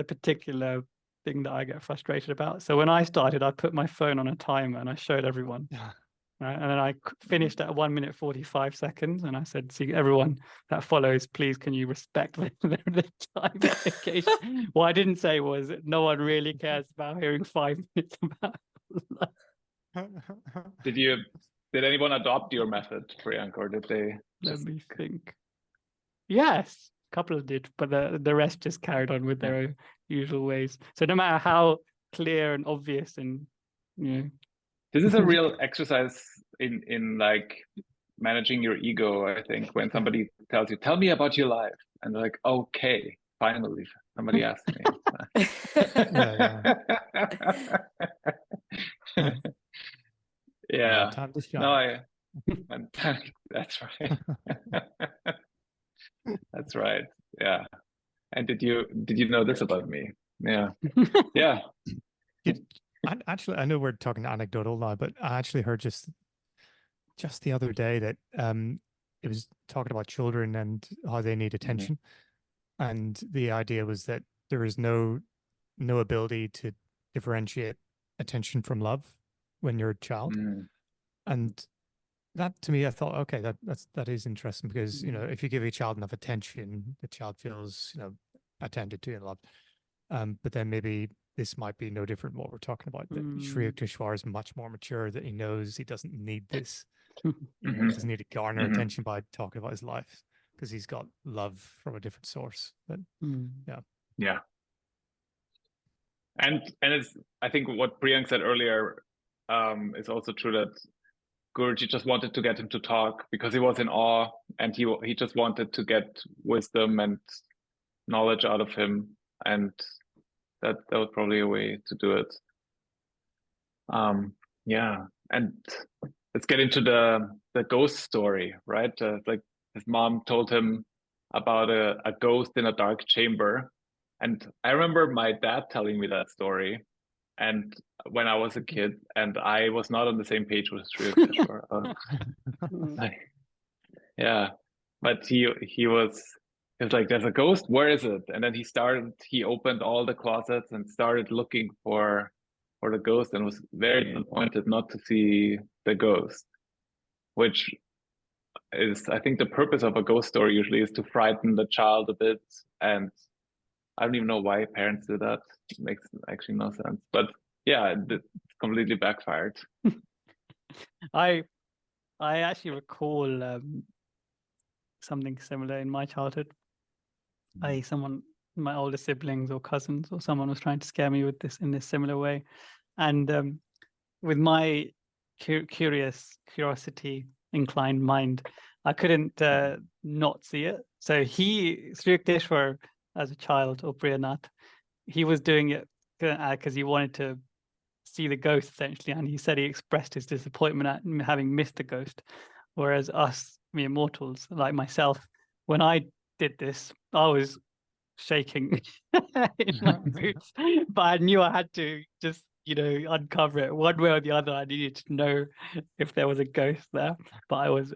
[SPEAKER 1] particular thing that I get frustrated about. So when I started, I put my phone on a timer and I showed everyone. Right? And then I finished at 1 minute 45 seconds, and I said, "See, everyone that follows, please, can you respect the time application?" What I didn't say was, no one really cares about hearing 5 minutes about life.
[SPEAKER 2] Did anyone adopt your method, Priyank, or did they?
[SPEAKER 1] Let me think. Yes, a couple did, but the rest just carried on with their usual ways. So no matter how clear and obvious and
[SPEAKER 2] this is a real exercise in like managing your ego, I think, when somebody tells you, tell me about your life, and they're like, okay, finally somebody asked me. Yeah.
[SPEAKER 3] Time to shine.
[SPEAKER 2] That's right. That's right. Yeah. And did you know this about me? Yeah. Yeah.
[SPEAKER 3] Actually, I know we're talking anecdotal now, but I actually heard just the other day that it was talking about children and how they need attention, and the idea was that there is no ability to differentiate attention from love when you're a child, and that to me, I thought, okay, that is interesting, because if you give a child enough attention, the child feels attended to and loved, but then maybe this might be no different what we're talking about. That Sri Yukteswar is much more mature, that he knows he doesn't need this. He doesn't need to garner attention by talking about his life, because he's got love from a different source. But
[SPEAKER 2] yeah. And it's, I think what Priyank said earlier is also true, that Guruji just wanted to get him to talk because he was in awe, and he just wanted to get wisdom and knowledge out of him, and that was probably a way to do it. Yeah, and let's get into the ghost story, right? Like his mom told him about a ghost in a dark chamber, and I remember my dad telling me that story, and when I was a kid, and I was not on the same page with Sri Yukteswar. Yeah, but he was like, there's a ghost, where is it? And then he opened all the closets and started looking for the ghost, and was very disappointed not to see the ghost, which is, I think, the purpose of a ghost story usually is to frighten the child a bit. And I don't even know why parents do that. It makes actually no sense. But yeah, completely backfired.
[SPEAKER 1] I actually recall something similar in my childhood. My older siblings or cousins or someone was trying to scare me with this in this similar way, and with my curiosity inclined mind, I couldn't not see it. So Sri Yukteswar, as a child, or Priyanath, he was doing it because he wanted to see the ghost essentially, and he said he expressed his disappointment at having missed the ghost. Whereas us, mere mortals like myself, when I did this, I was shaking in my boots, but I knew I had to just uncover it one way or the other. I needed to know if there was a ghost there, but I was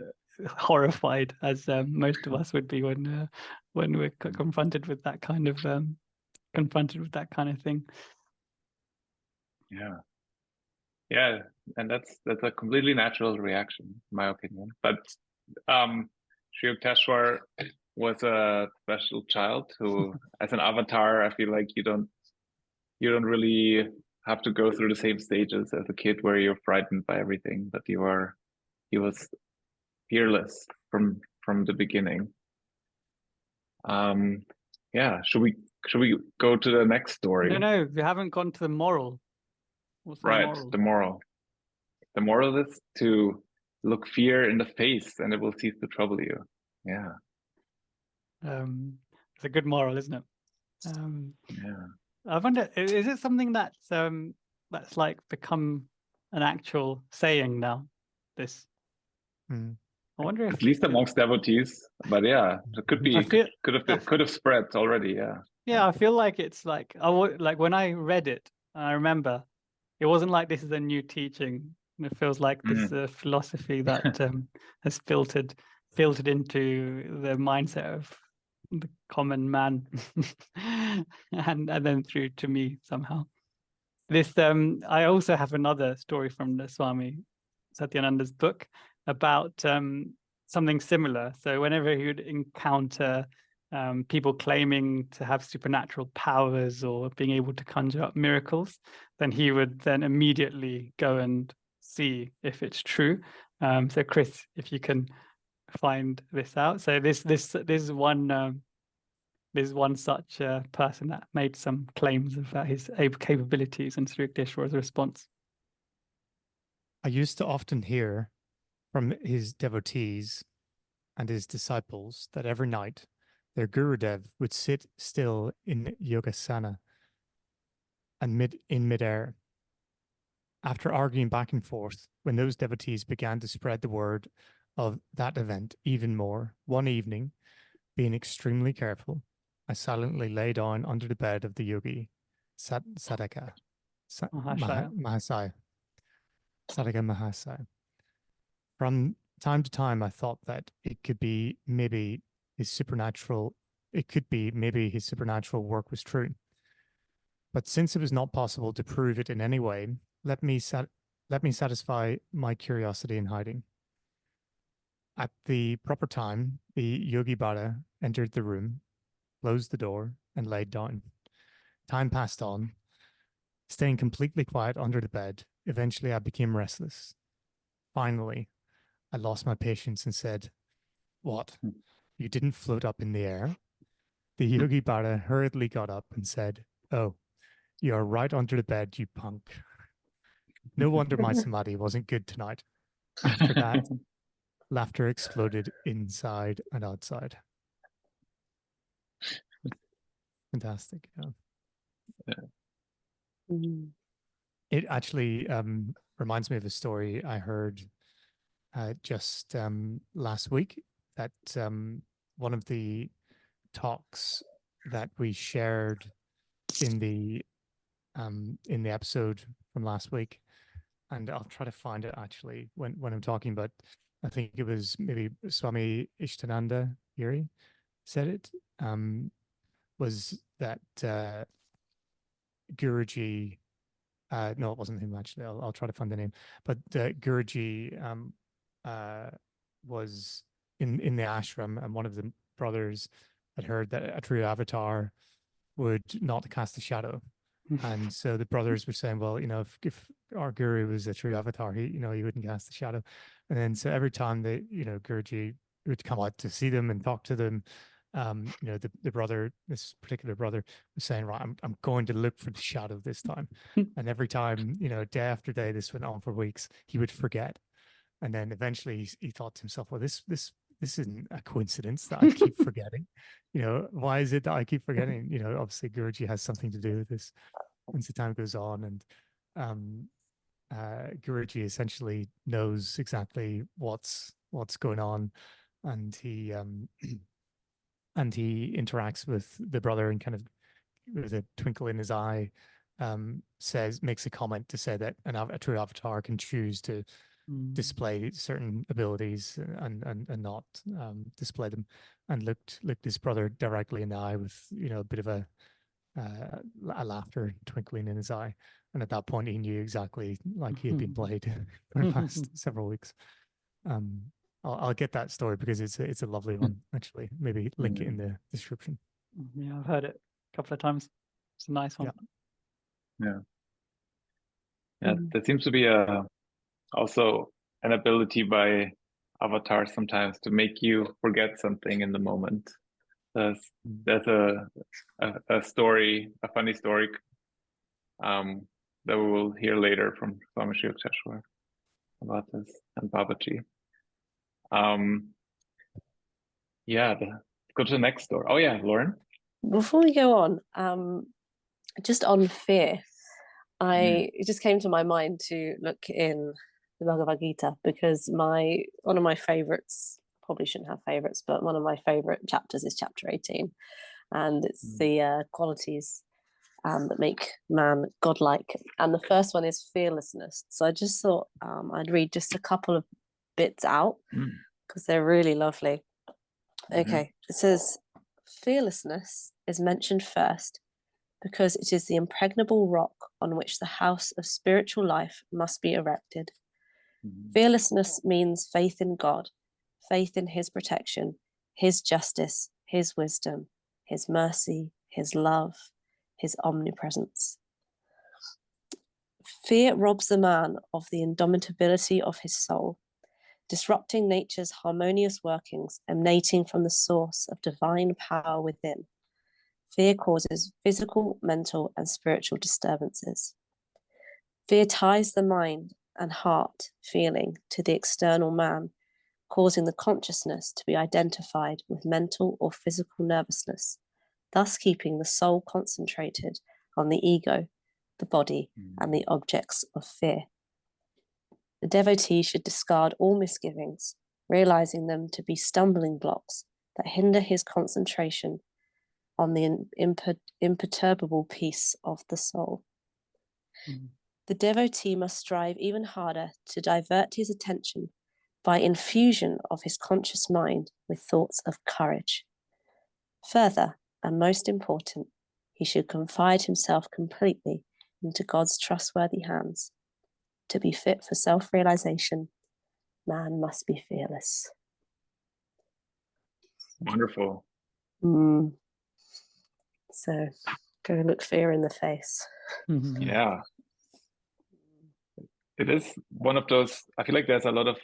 [SPEAKER 1] horrified, as most of us would be when we're confronted with that kind of thing.
[SPEAKER 2] Yeah, and that's a completely natural reaction, in my opinion. But Sri Yukteswar was a special child who, as an avatar, I feel like you don't really have to go through the same stages as a kid where you're frightened by everything, but he was fearless from the beginning. Yeah, should we go to the next story?
[SPEAKER 1] No, we haven't gone to the moral. What's
[SPEAKER 2] right,
[SPEAKER 1] the moral?
[SPEAKER 2] The moral is to look fear in the face and it will cease to trouble you. Yeah.
[SPEAKER 1] It's a good moral, isn't it?
[SPEAKER 2] Yeah.
[SPEAKER 1] I wonder, is it something that's like become an actual saying now? This. I wonder if,
[SPEAKER 2] at least amongst devotees, but yeah, it could be could have spread already.
[SPEAKER 1] Yeah, I feel like it's like like when I read it, I remember it wasn't like this is a new teaching. It feels like this is a philosophy that has filtered into the mindset of the common man, and then through to me somehow. This I also have another story from the Swami Satyananda's book about something similar. So whenever he would encounter people claiming to have supernatural powers or being able to conjure up miracles, then he would then immediately go and see if it's true. So Chris, if you can find this out. So this is one such person that made some claims about his capabilities, and Sri Yukteswar's response.
[SPEAKER 3] I used to often hear from his devotees and his disciples that every night their Gurudev would sit still in yogasana and in midair. After arguing back and forth, when those devotees began to spread the word of that event even more, one evening, being extremely careful, I silently lay down under the bed of the yogi, Sadaka Mahasaya. Sadaka Mahasaya. From time to time, I thought that it could be maybe his supernatural work was true. But since it was not possible to prove it in any way, let me satisfy my curiosity in hiding. At the proper time, the Yogi Bada entered the room, closed the door, and laid down. Time passed on. Staying completely quiet under the bed, eventually I became restless. Finally, I lost my patience and said, "What? You didn't float up in the air?" The Yogi Bada hurriedly got up and said, "Oh, you are right under the bed, you punk." No wonder my samadhi wasn't good tonight. After that, laughter exploded inside and outside. Fantastic. Yeah. It actually reminds me of a story I heard just last week, that one of the talks that we shared in the episode from last week, and I'll try to find it actually when I'm talking, but I think it was maybe Swami Ishtananda Yuri said it, was that Guruji, no, it wasn't him actually, I'll try to find the name, but Guruji was in the ashram, and one of the brothers had heard that a true avatar would not cast a shadow. And so the brothers were saying, well, if our guru was a true avatar. He wouldn't cast the shadow. And then so every time that Guruji would come out to see them and talk to them, the brother, this particular brother, was saying, right, I'm going to look for the shadow this time. And every time, day after day, this went on for weeks, he would forget. And then eventually he thought to himself, well, this isn't a coincidence that I keep forgetting. Why is it that I keep forgetting? Obviously Guruji has something to do with this. And so time goes on, and Guruji essentially knows exactly what's going on, and he interacts with the brother and kind of with a twinkle in his eye makes a comment to say that a true avatar can choose to display certain abilities and not display them, and looked his brother directly in the eye with a bit of a laughter twinkling in his eye, and at that point he knew exactly like he had been played for the past several weeks. I'll get that story because it's a lovely one, actually. Maybe link it in the description.
[SPEAKER 1] Yeah, I've heard it a couple of times. It's a nice one.
[SPEAKER 2] Yeah. There seems to be also an ability by avatars sometimes to make you forget something in the moment. There's a story, a funny story that we will hear later from Swami Sri Yukteswar about this, and Babaji. Go to the next story. Oh yeah, Lauren.
[SPEAKER 4] Before we go on, just on fear, it just came to my mind to look in the Bhagavad Gita, because one of my favorites, probably shouldn't have favorites, but one of my favorite chapters is chapter 18, and it's the qualities that make man godlike, and the first one is fearlessness. So I just thought I'd read just a couple of bits out because they're really lovely. Okay, it says, fearlessness is mentioned first because it is the impregnable rock on which the house of spiritual life must be erected. Fearlessness means faith in God, faith in his protection, his justice, his wisdom, his mercy, his love, his omnipresence. Fear robs the man of the indomitability of his soul, disrupting nature's harmonious workings emanating from the source of divine power within. Fear causes physical, mental, and spiritual disturbances. Fear ties the mind and heart feeling to the external man, causing the consciousness to be identified with mental or physical nervousness, thus keeping the soul concentrated on the ego, the body, and the objects of fear. The devotee should discard all misgivings, realizing them to be stumbling blocks that hinder his concentration on the imperturbable peace of the soul. The devotee must strive even harder to divert his attention by infusion of his conscious mind with thoughts of courage. Further, and most important, he should confide himself completely into God's trustworthy hands. To be fit for self-realization, man must be fearless.
[SPEAKER 2] Wonderful.
[SPEAKER 4] So go look fear in the face.
[SPEAKER 2] Yeah. It is one of those, I feel like there's a lot of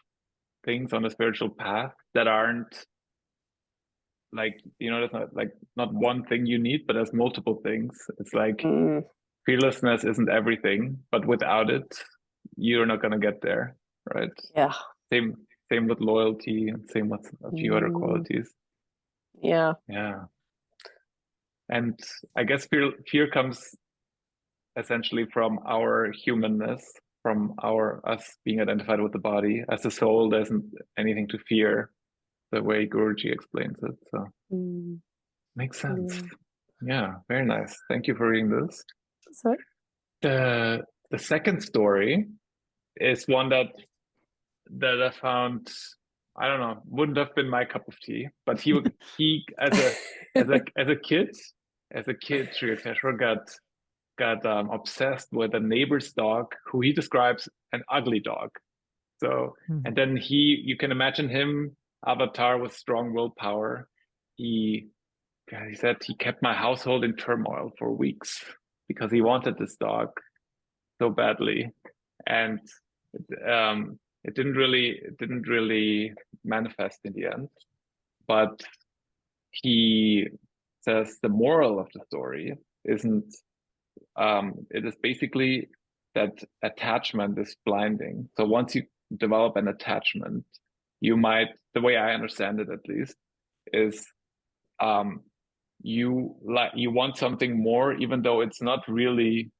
[SPEAKER 2] things on the spiritual path that aren't like, there's not one thing you need, but there's multiple things. It's like fearlessness isn't everything, but without it, you're not going to get there, right?
[SPEAKER 4] Yeah.
[SPEAKER 2] Same with loyalty, and same with a few other qualities.
[SPEAKER 4] Yeah.
[SPEAKER 2] And I guess fear comes essentially from our humanness, from us being identified with the body. As a soul, there isn't anything to fear, the way Guruji explains it. So makes sense. Yeah, very nice. Thank you for reading this.
[SPEAKER 4] Sorry.
[SPEAKER 2] The second story is one that I found, I don't know, wouldn't have been my cup of tea, but he as a kid, Sri Yukteswar got obsessed with a neighbor's dog who he describes an ugly dog. So, and then you can imagine him, avatar with strong willpower. He said he kept my household in turmoil for weeks because he wanted this dog so badly. and it didn't really manifest in the end. But he says the moral of the story isn't. It is basically that attachment is blinding. So once you develop an attachment, you might, the way I understand it at least, is you want something more, even though it's not really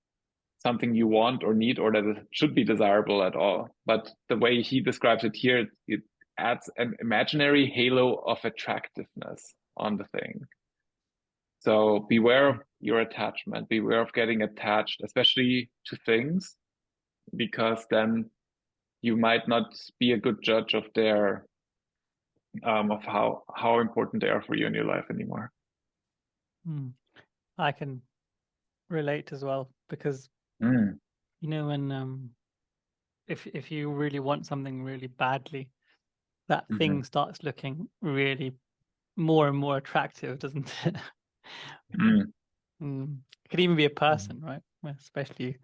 [SPEAKER 2] something you want or need, or that it should be desirable at all. But the way he describes it here, it adds an imaginary halo of attractiveness on the thing. So beware of your attachment, beware of getting attached, especially to things, because then you might not be a good judge of their of how important they are for you in your life anymore.
[SPEAKER 1] I can relate as well, because you know, when if you really want something really badly, that thing starts looking really more and more attractive, doesn't it? It could even be a person, right? Especially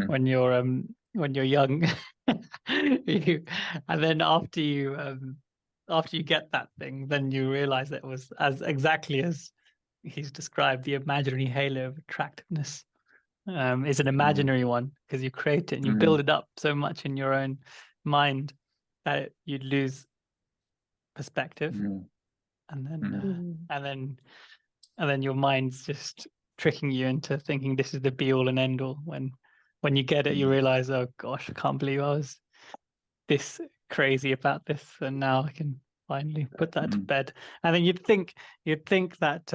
[SPEAKER 1] when you're young. And then after you get that thing, then you realize that it was exactly as he's described. The imaginary halo of attractiveness is an imaginary one, because you create it and you build it up so much in your own mind that you'd lose perspective, and then your mind's just tricking you into thinking this is the be all and end all. When you get it, you realize, oh gosh, I can't believe I was this crazy about this, and now I can finally put that to bed. And then you'd think that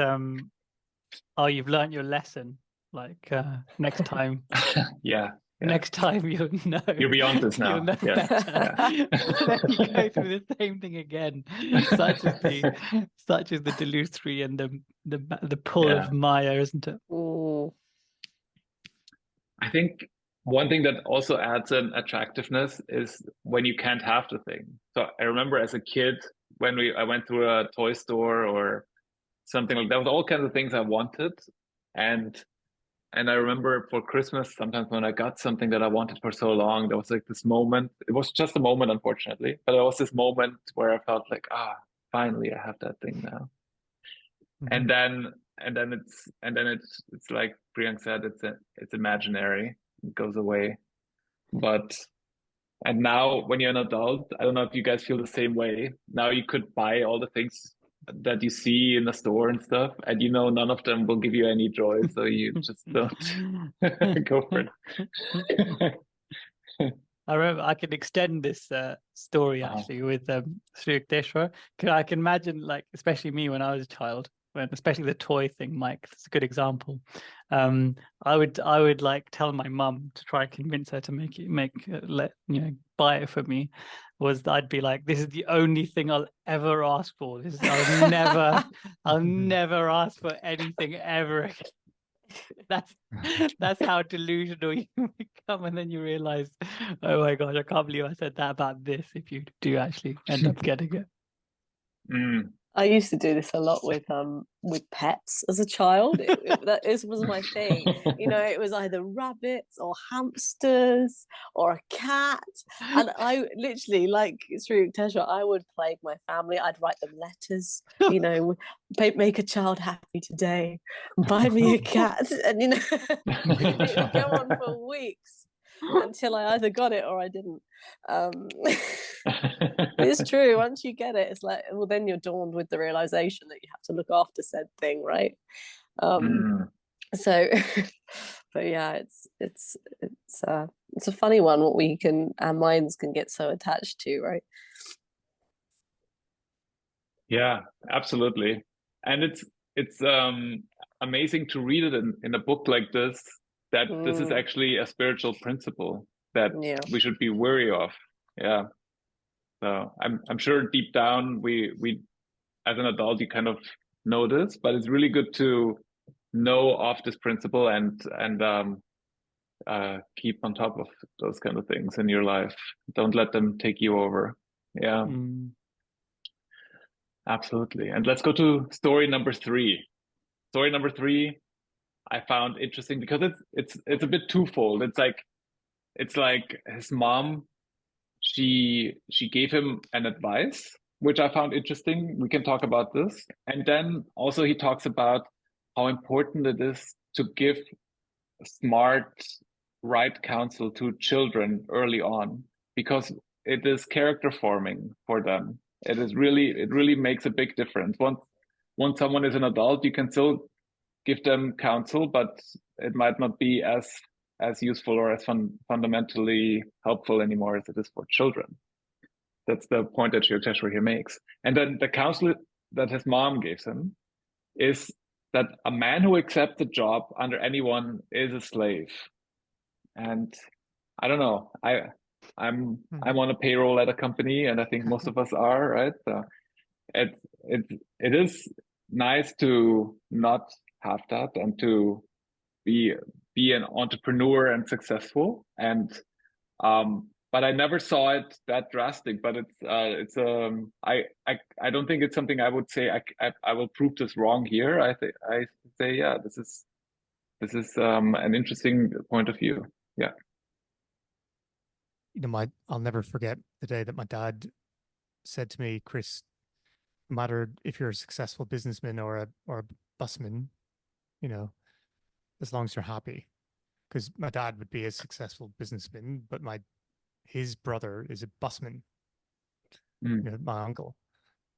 [SPEAKER 1] oh, you've learned your lesson, like next time next time you'll know.
[SPEAKER 2] You're beyond this now.
[SPEAKER 1] You'll know better. And then you go through the same thing again. Such is the delusory and the pull of Maya, isn't it?
[SPEAKER 2] I think one thing that also adds an attractiveness is when you can't have the thing. So I remember as a kid, when I went to a toy store or something like that, with all kinds of things I wanted, and I remember for Christmas, sometimes when I got something that I wanted for so long, there was like this moment. It was just a moment, unfortunately, but there was this moment where I felt like, finally I have that thing now. And then it's like Priyank said, it's imaginary. It goes away. And now when you're an adult, I don't know if you guys feel the same way. Now you could buy all the things that you see in the store and stuff, and you know none of them will give you any joy, so you just don't go for it.
[SPEAKER 1] I remember I could extend this story actually with Sri Yukteswar. I can imagine, like, especially me when I was a child, especially the toy thing, Mike, that's a good example. I would like tell my mum to try and convince her to buy it for me. I'd be like, this is the only thing I'll ever ask for. I'll never ask for anything ever again. That's how delusional you become, and then you realize, oh my gosh, I can't believe I said that about this, if you do actually end up getting it.
[SPEAKER 4] I used to do this a lot with pets as a child. This was my thing. You know, it was either rabbits or hamsters or a cat. And I literally, like Sri Yukteswar, I would plague my family. I'd write them letters, you know, make a child happy today, buy me a cat. And, you know, it would go on for weeks until I either got it or I didn't. It's true. Once you get it, it's like, well, then you're dawned with the realization that you have to look after said thing, right? So, but yeah, it's a funny one. Our minds can get so attached to, right?
[SPEAKER 2] Yeah, absolutely. And it's amazing to read it in a book like this, that this is actually a spiritual principle that we should be wary of. Yeah. So I'm sure deep down we as an adult you kind of know this, but it's really good to know of this principle and keep on top of those kind of things in your life. Don't let them take you over. Yeah. Absolutely. And let's go to story number 3. Story number 3 I found interesting because it's a bit twofold. It's like it's like his mom, she gave him an advice, which I found interesting. We can talk about this. And then also he talks about how important it is to give smart, right counsel to children early on, because it is character forming for them. It really makes a big difference. Once someone is an adult, you can still give them counsel, but it might not be as useful or as fundamentally helpful anymore as it is for children. That's the point that Yukteswar here makes. And then the counsel that his mom gives him is that a man who accepts a job under anyone is a slave. And I don't know, I'm on a payroll at a company, and I think most of us are, right? So it is nice to not have that and to be an entrepreneur and successful. And but I never saw it that drastic. But I don't think it's something I would say I will prove this wrong here. I say, yeah, this is an interesting point of view. Yeah.
[SPEAKER 3] You know, I'll never forget the day that my dad said to me, Chris, no matter if you're a successful businessman or a busman, you know, as long as you're happy. Because my dad would be a successful businessman, but his brother is a busman, you know, my uncle.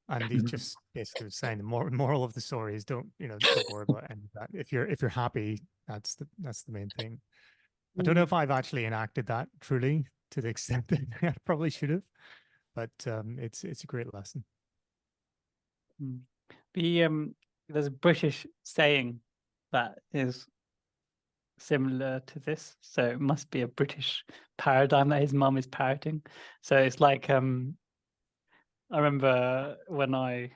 [SPEAKER 3] And he just basically was saying the moral of the story is don't worry about any of that. If you're happy, that's the main thing. I don't know if I've actually enacted that truly to the extent that I probably should have, but it's a great lesson.
[SPEAKER 1] There's a British saying that is similar to this, so it must be a British paradigm that his mum is parroting. So it's like I remember when I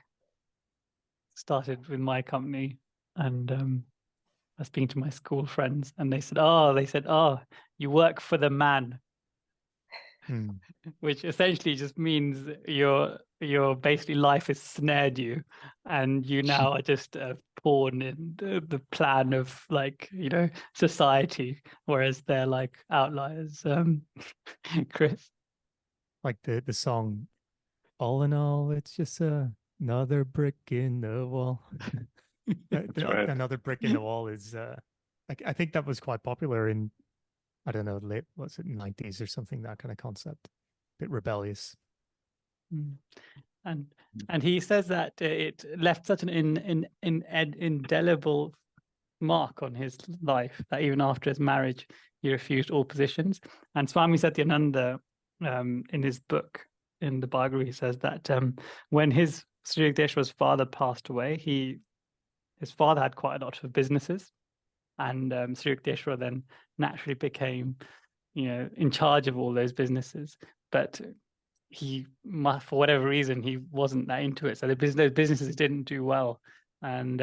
[SPEAKER 1] started with my company, and I was speaking to my school friends, and they said, "Oh, you work for the man," which essentially just means your basically life has snared you, and you now are just a pawn in the plan of, like, you know, society, whereas they're like outliers. Chris,
[SPEAKER 3] like the song, all in all, it's just another brick in the wall.
[SPEAKER 2] Right.
[SPEAKER 3] Another brick in the wall is I think that was quite popular in, I don't know, late, what's it, 90s or something, that kind of concept. A bit rebellious.
[SPEAKER 1] And he says that it left such an indelible mark on his life that even after his marriage, he refused all positions. And Swami Satyananda, in his book, in the biography, says that when his Sri Yukteswar's father passed away, his father had quite a lot of businesses, and Sri Yukteswar then naturally became, you know, in charge of all those businesses. But for whatever reason, he wasn't that into it. So those businesses didn't do well, and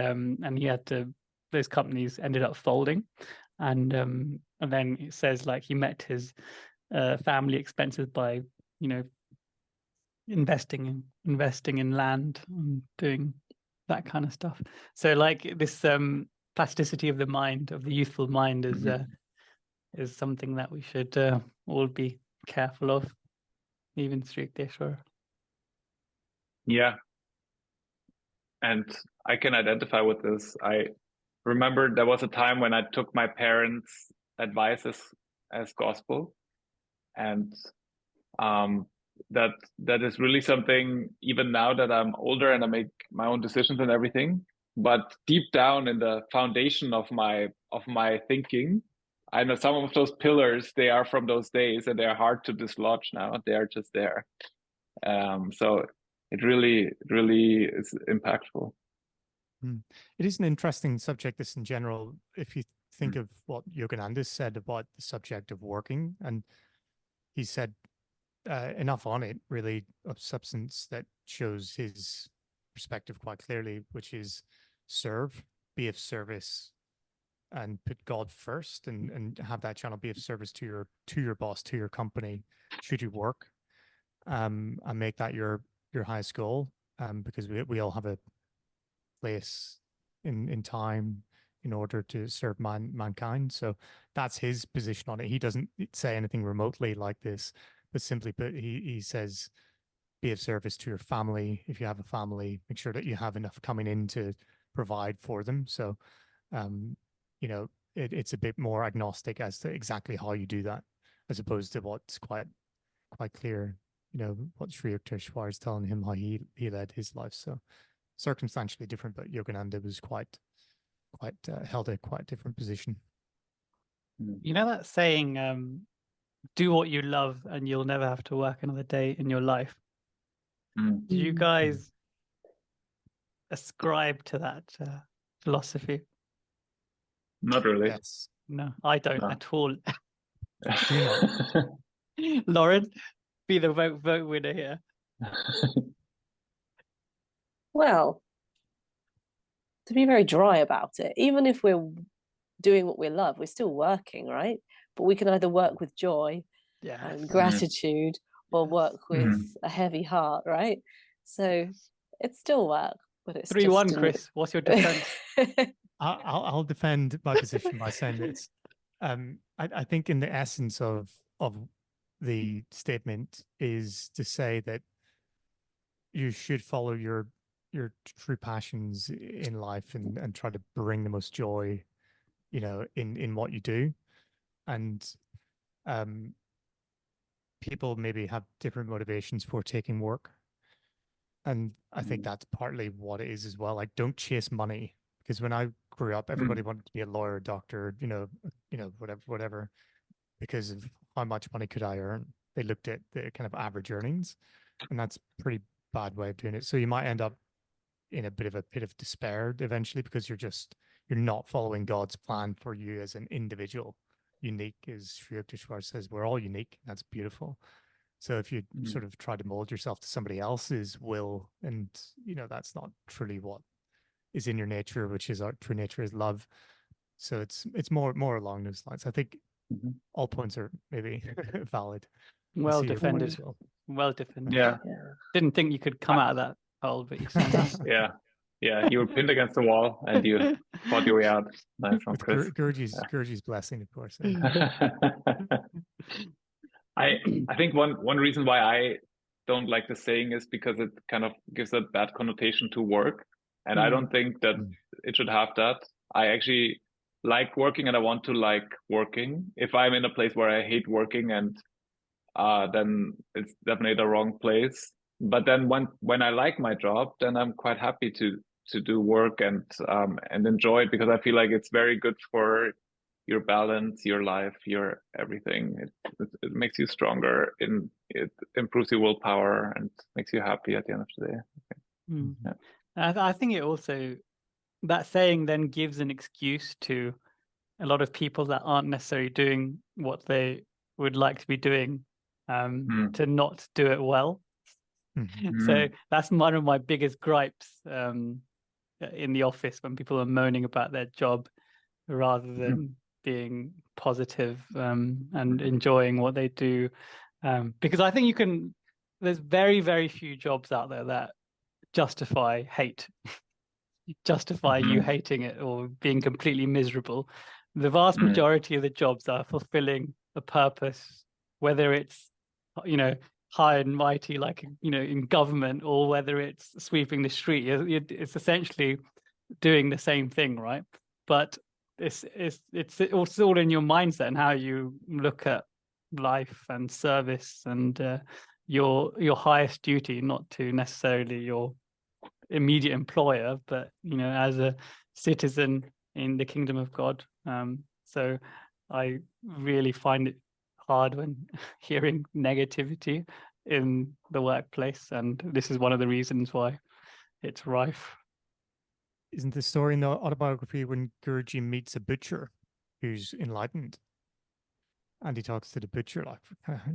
[SPEAKER 1] he had to. Those companies ended up folding, and then it says, like, he met his family expenses by, you know, investing in land and doing that kind of stuff. So, like, this plasticity of the mind, of the youthful mind, is something that we should all be careful of, even Sri Yukteswar.
[SPEAKER 2] Yeah. And I can identify with this. I remember there was a time when I took my parents' advice as gospel, and that is really something, even now that I'm older and I make my own decisions and everything. But deep down in the foundation of my thinking, I know some of those pillars, they are from those days, and they are hard to dislodge now. They are just there. So it really is impactful.
[SPEAKER 3] It is an interesting subject, this in general, if you think of what Yogananda said about the subject of working. And he said enough on it, really, of substance that shows his perspective quite clearly, which is serve, be of service, and put God first, and have that channel be of service to your boss, to your company, should you work, and make that your highest goal, because we all have a place in time, in order to serve mankind. So that's his position on it. He doesn't say anything remotely like this, but simply put, he says, be of service to your family. If you have a family, make sure that you have enough coming in to provide for them. So, you know, it's a bit more agnostic as to exactly how you do that, as opposed to what's quite clear, you know, what Sri Yukteswar is telling him how he led his life. So circumstantially different, but Yogananda was quite held a quite different position.
[SPEAKER 1] You know that saying, do what you love and you'll never have to work another day in your life. Do you guys ascribe to that philosophy?
[SPEAKER 2] Not really.
[SPEAKER 3] Yes.
[SPEAKER 1] No, I don't at all.
[SPEAKER 3] Do you not?
[SPEAKER 1] Lauren, be the vote winner here.
[SPEAKER 4] Well, to be very dry about it, even if we're doing what we love, we're still working, right? But we can either work with joy and gratitude or work with a heavy heart, right? So it's still work, but it's
[SPEAKER 1] 3-1, Chris. What's your defense?
[SPEAKER 3] I'll defend my position by saying this. I think in the essence of the statement is to say that you should follow your true passions in life and try to bring the most joy, you know, in what you do. And people maybe have different motivations for taking work. And I think that's partly what it is as well. Like, don't chase money, because when I grew up, everybody wanted to be a lawyer, doctor, you know, whatever, because of how much money could I earn. They looked at the kind of average earnings, and that's a pretty bad way of doing it. So you might end up in a bit of despair eventually, because you're not following God's plan for you as an individual. Unique, as Sri Yukteswar says, we're all unique. That's beautiful. So if you sort of try to mold yourself to somebody else's will, and you know, that's not truly what is in your nature, which is our true nature is love. So it's more along those lines. I think all points are maybe valid.
[SPEAKER 1] Well defended. Well defended.
[SPEAKER 2] Yeah.
[SPEAKER 1] Didn't think you could come out of that hole, but you sound
[SPEAKER 2] Yeah, you were pinned against the wall and you fought your way out. Nice from Chris.
[SPEAKER 3] Gurji's blessing, of course.
[SPEAKER 2] I think one reason why I don't like the saying is because it kind of gives a bad connotation to work. And I don't think that it should have that. I actually like working and I want to like working. If I'm in a place where I hate working, and then it's definitely the wrong place. But then when I like my job, then I'm quite happy to do work and enjoy it, because I feel like it's very good for your balance, your life, your everything. It makes you stronger, it improves your willpower and makes you happy at the end of the day.
[SPEAKER 1] I think it also, that saying then gives an excuse to a lot of people that aren't necessarily doing what they would like to be doing, to not do it well. So that's one of my biggest gripes in the office, when people are moaning about their job rather than being positive and enjoying what they do. Because I think there's very, very few jobs out there that justify hate, justify you hating it or being completely miserable. The vast majority of the jobs are fulfilling a purpose, whether it's, you know, high and mighty, like, you know, in government, or whether it's sweeping the street. It's essentially doing the same thing, right? But it's all in your mindset and how you look at life and service and your highest duty, not to necessarily your immediate employer, but, you know, as a citizen in the kingdom of God. So I really find it hard when hearing negativity in the workplace, and this is one of the reasons why it's rife.
[SPEAKER 3] Isn't the story in the autobiography when Guruji meets a butcher who's enlightened, and he talks to the butcher like,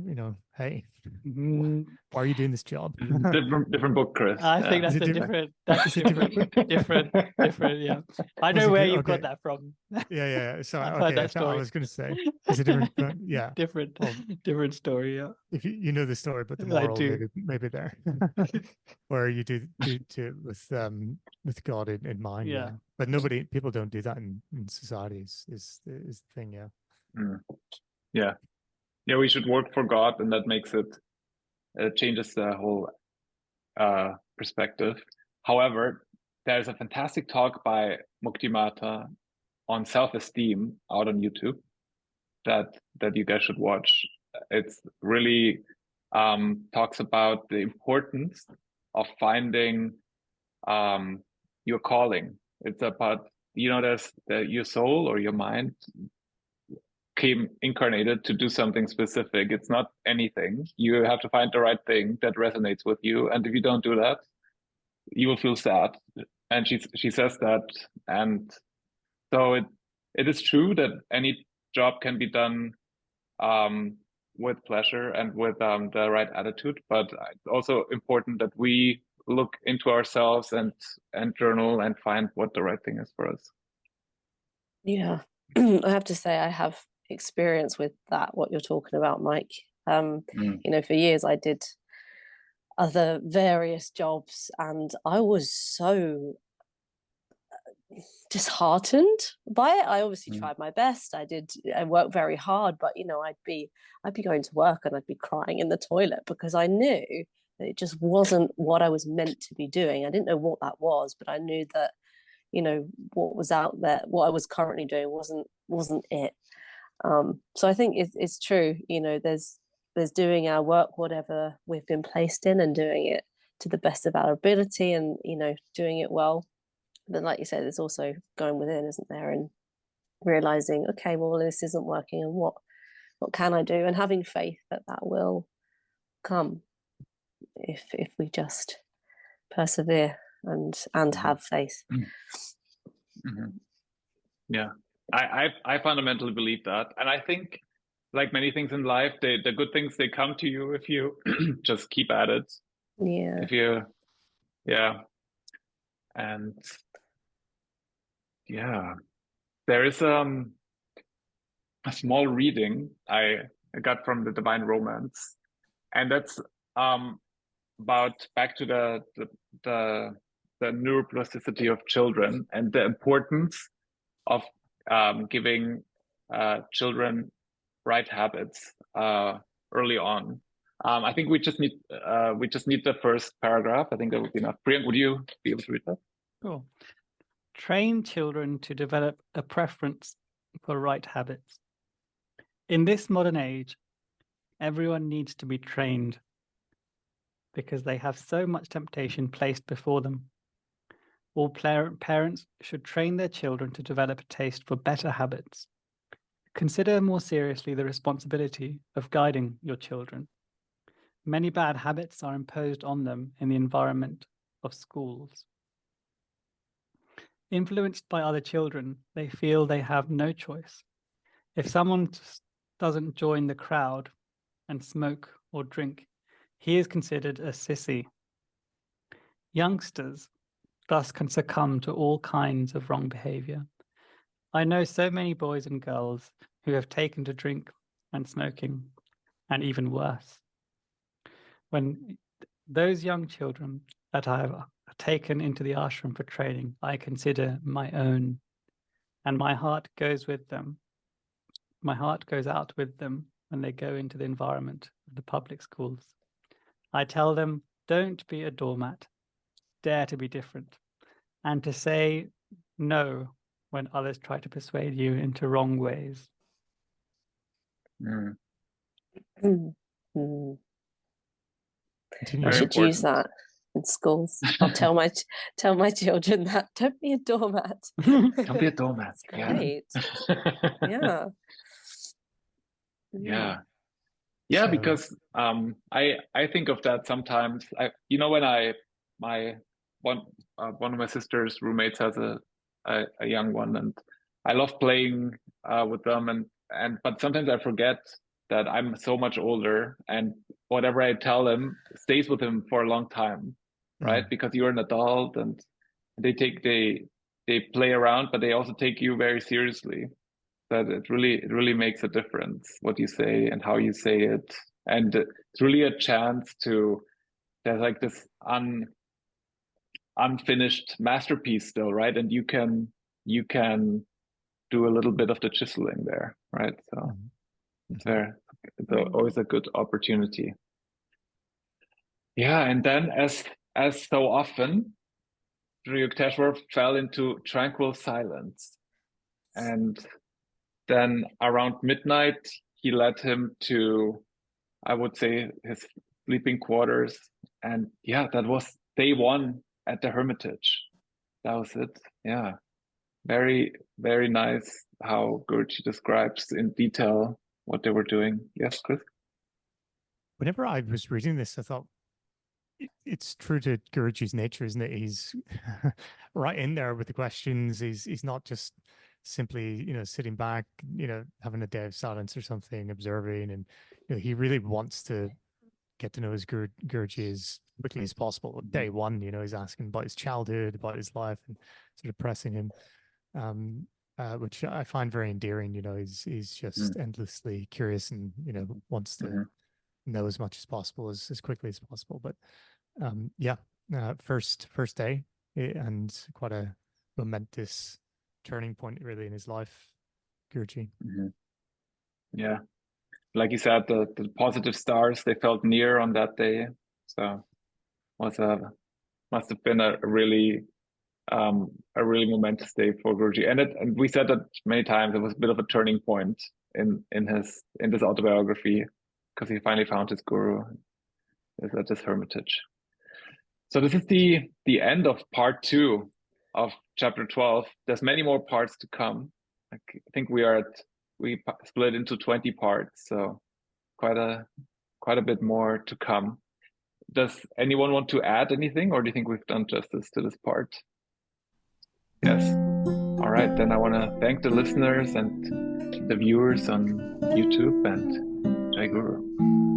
[SPEAKER 3] you know, hey,
[SPEAKER 1] Mm,
[SPEAKER 3] why are you doing this job?
[SPEAKER 2] different book, Chris.
[SPEAKER 1] I think
[SPEAKER 3] Is
[SPEAKER 1] that's
[SPEAKER 3] it
[SPEAKER 1] a different. That's
[SPEAKER 3] Is it
[SPEAKER 1] different. Yeah, I
[SPEAKER 3] Was
[SPEAKER 1] know
[SPEAKER 3] it
[SPEAKER 1] where
[SPEAKER 3] di-
[SPEAKER 1] you've
[SPEAKER 3] okay.
[SPEAKER 1] got that from.
[SPEAKER 3] Yeah. So
[SPEAKER 1] I've heard
[SPEAKER 3] okay,
[SPEAKER 1] that
[SPEAKER 3] so I
[SPEAKER 1] story.
[SPEAKER 3] was going to say, is it different? Yeah,
[SPEAKER 1] Different,
[SPEAKER 3] well,
[SPEAKER 1] different story. Yeah,
[SPEAKER 3] if you know the story, but the
[SPEAKER 1] I
[SPEAKER 3] moral
[SPEAKER 1] do.
[SPEAKER 3] maybe there, where you do with God in mind.
[SPEAKER 1] Yeah.
[SPEAKER 3] But people don't do that in society. Is the thing. Yeah.
[SPEAKER 2] Yeah, we should work for God, and that makes it changes the whole perspective. However, there's a fantastic talk by Mukti on self-esteem out on YouTube that you guys should watch. It's really talks about the importance of finding your calling. It's about, there's your soul or your mind came incarnated to do something specific. It's not anything. You have to find the right thing that resonates with you. And if you don't do that, you will feel sad. And she says that. And so it is true that any job can be done with pleasure and with the right attitude, but it's also important that we look into ourselves and journal and find what the right thing is for us.
[SPEAKER 4] Yeah, I have to say I have experience with that, what you're talking about, Mike. For years I did other various jobs, and I was so disheartened by it. I obviously tried my best. I worked very hard, but I'd be going to work and I'd be crying in the toilet because I knew that it just wasn't what I was meant to be doing. I didn't know what that was, but I knew that what was out there, what I was currently doing wasn't it. So I think it's true. There's doing our work, whatever we've been placed in, and doing it to the best of our ability, and doing it well. But like you said, there's also going within, isn't there, and realizing, okay, well, this isn't working, and what can I do, and having faith that will come if we just persevere and have faith.
[SPEAKER 2] Yeah, I fundamentally believe that, and I think, like many things in life, the good things, they come to you if you just keep at it.
[SPEAKER 4] Yeah.
[SPEAKER 2] If you, and there is a small reading I got from the Divine Romance, and that's about back to the neuroplasticity of children and the importance of giving children right habits early on. I think we just need the first paragraph. I think that would be enough. Priyank, would you be able to read that?
[SPEAKER 1] Cool. Train children to develop a preference for right habits. In this modern age, everyone needs to be trained because they have so much temptation placed before them. All parents should train their children to develop a taste for better habits. Consider more seriously the responsibility of guiding your children. Many bad habits are imposed on them in the environment of schools. Influenced by other children, they feel they have no choice. If someone doesn't join the crowd and smoke or drink, he is considered a sissy. Youngsters thus can succumb to all kinds of wrong behavior. I know so many boys and girls who have taken to drink and smoking, and even worse. When those young children that I have taken into the ashram for training, I consider my own, and my heart goes with them. My heart goes out with them when they go into the environment of the public schools. I tell them, don't be a doormat, dare to be different, and to say no when others try to persuade you into wrong ways.
[SPEAKER 4] I should use that in schools. I'll tell my children that, don't be a doormat.
[SPEAKER 2] Don't be a doormat.
[SPEAKER 4] Great.
[SPEAKER 2] Yeah, because I think of that sometimes. When one of my sister's roommates has a young one, and I love playing with them, and but sometimes I forget that I'm so much older, and whatever I tell him stays with him for a long time, right? Because you're an adult, and they play around, but they also take you very seriously. That it really makes a difference what you say and how you say it, and it's really a chance to, there's like this unfinished masterpiece still, right? And you can do a little bit of the chiseling there, right? So it's always a good opportunity. Yeah, and then as so often, Sri Yukteswar fell into tranquil silence, and then around midnight he led him to, I would say, his sleeping quarters, and yeah, that was day one at the Hermitage. That was it. Yeah, very, very nice how Guruji describes in detail what they were doing. Yes, Chris?
[SPEAKER 3] Whenever I was reading this, I thought, it's true to Guruji's nature, isn't it? He's right in there with the questions. He's not just simply, sitting back, having a day of silence or something, observing, and he really wants to get to know his Guruji as quickly as possible. Day one, he's asking about his childhood, about his life, and sort of pressing him, which I find very endearing. He's just endlessly curious and wants to know as much as possible as quickly as possible. But first day, and quite a momentous turning point really in his life, Guruji.
[SPEAKER 2] Yeah, like you said, the positive stars, they felt near on that day, so must have been a really momentous day for Guruji. And we said that many times, it was a bit of a turning point in this autobiography, because he finally found his guru at this Hermitage. So this is the end of part 2 of chapter 12. There's many more parts to come. I think we split into 20 parts, so quite a bit more to come. Does anyone want to add anything, or do you think we've done justice to this part? Yes. All right, then I want to thank the listeners and the viewers on YouTube, and Jai Guru.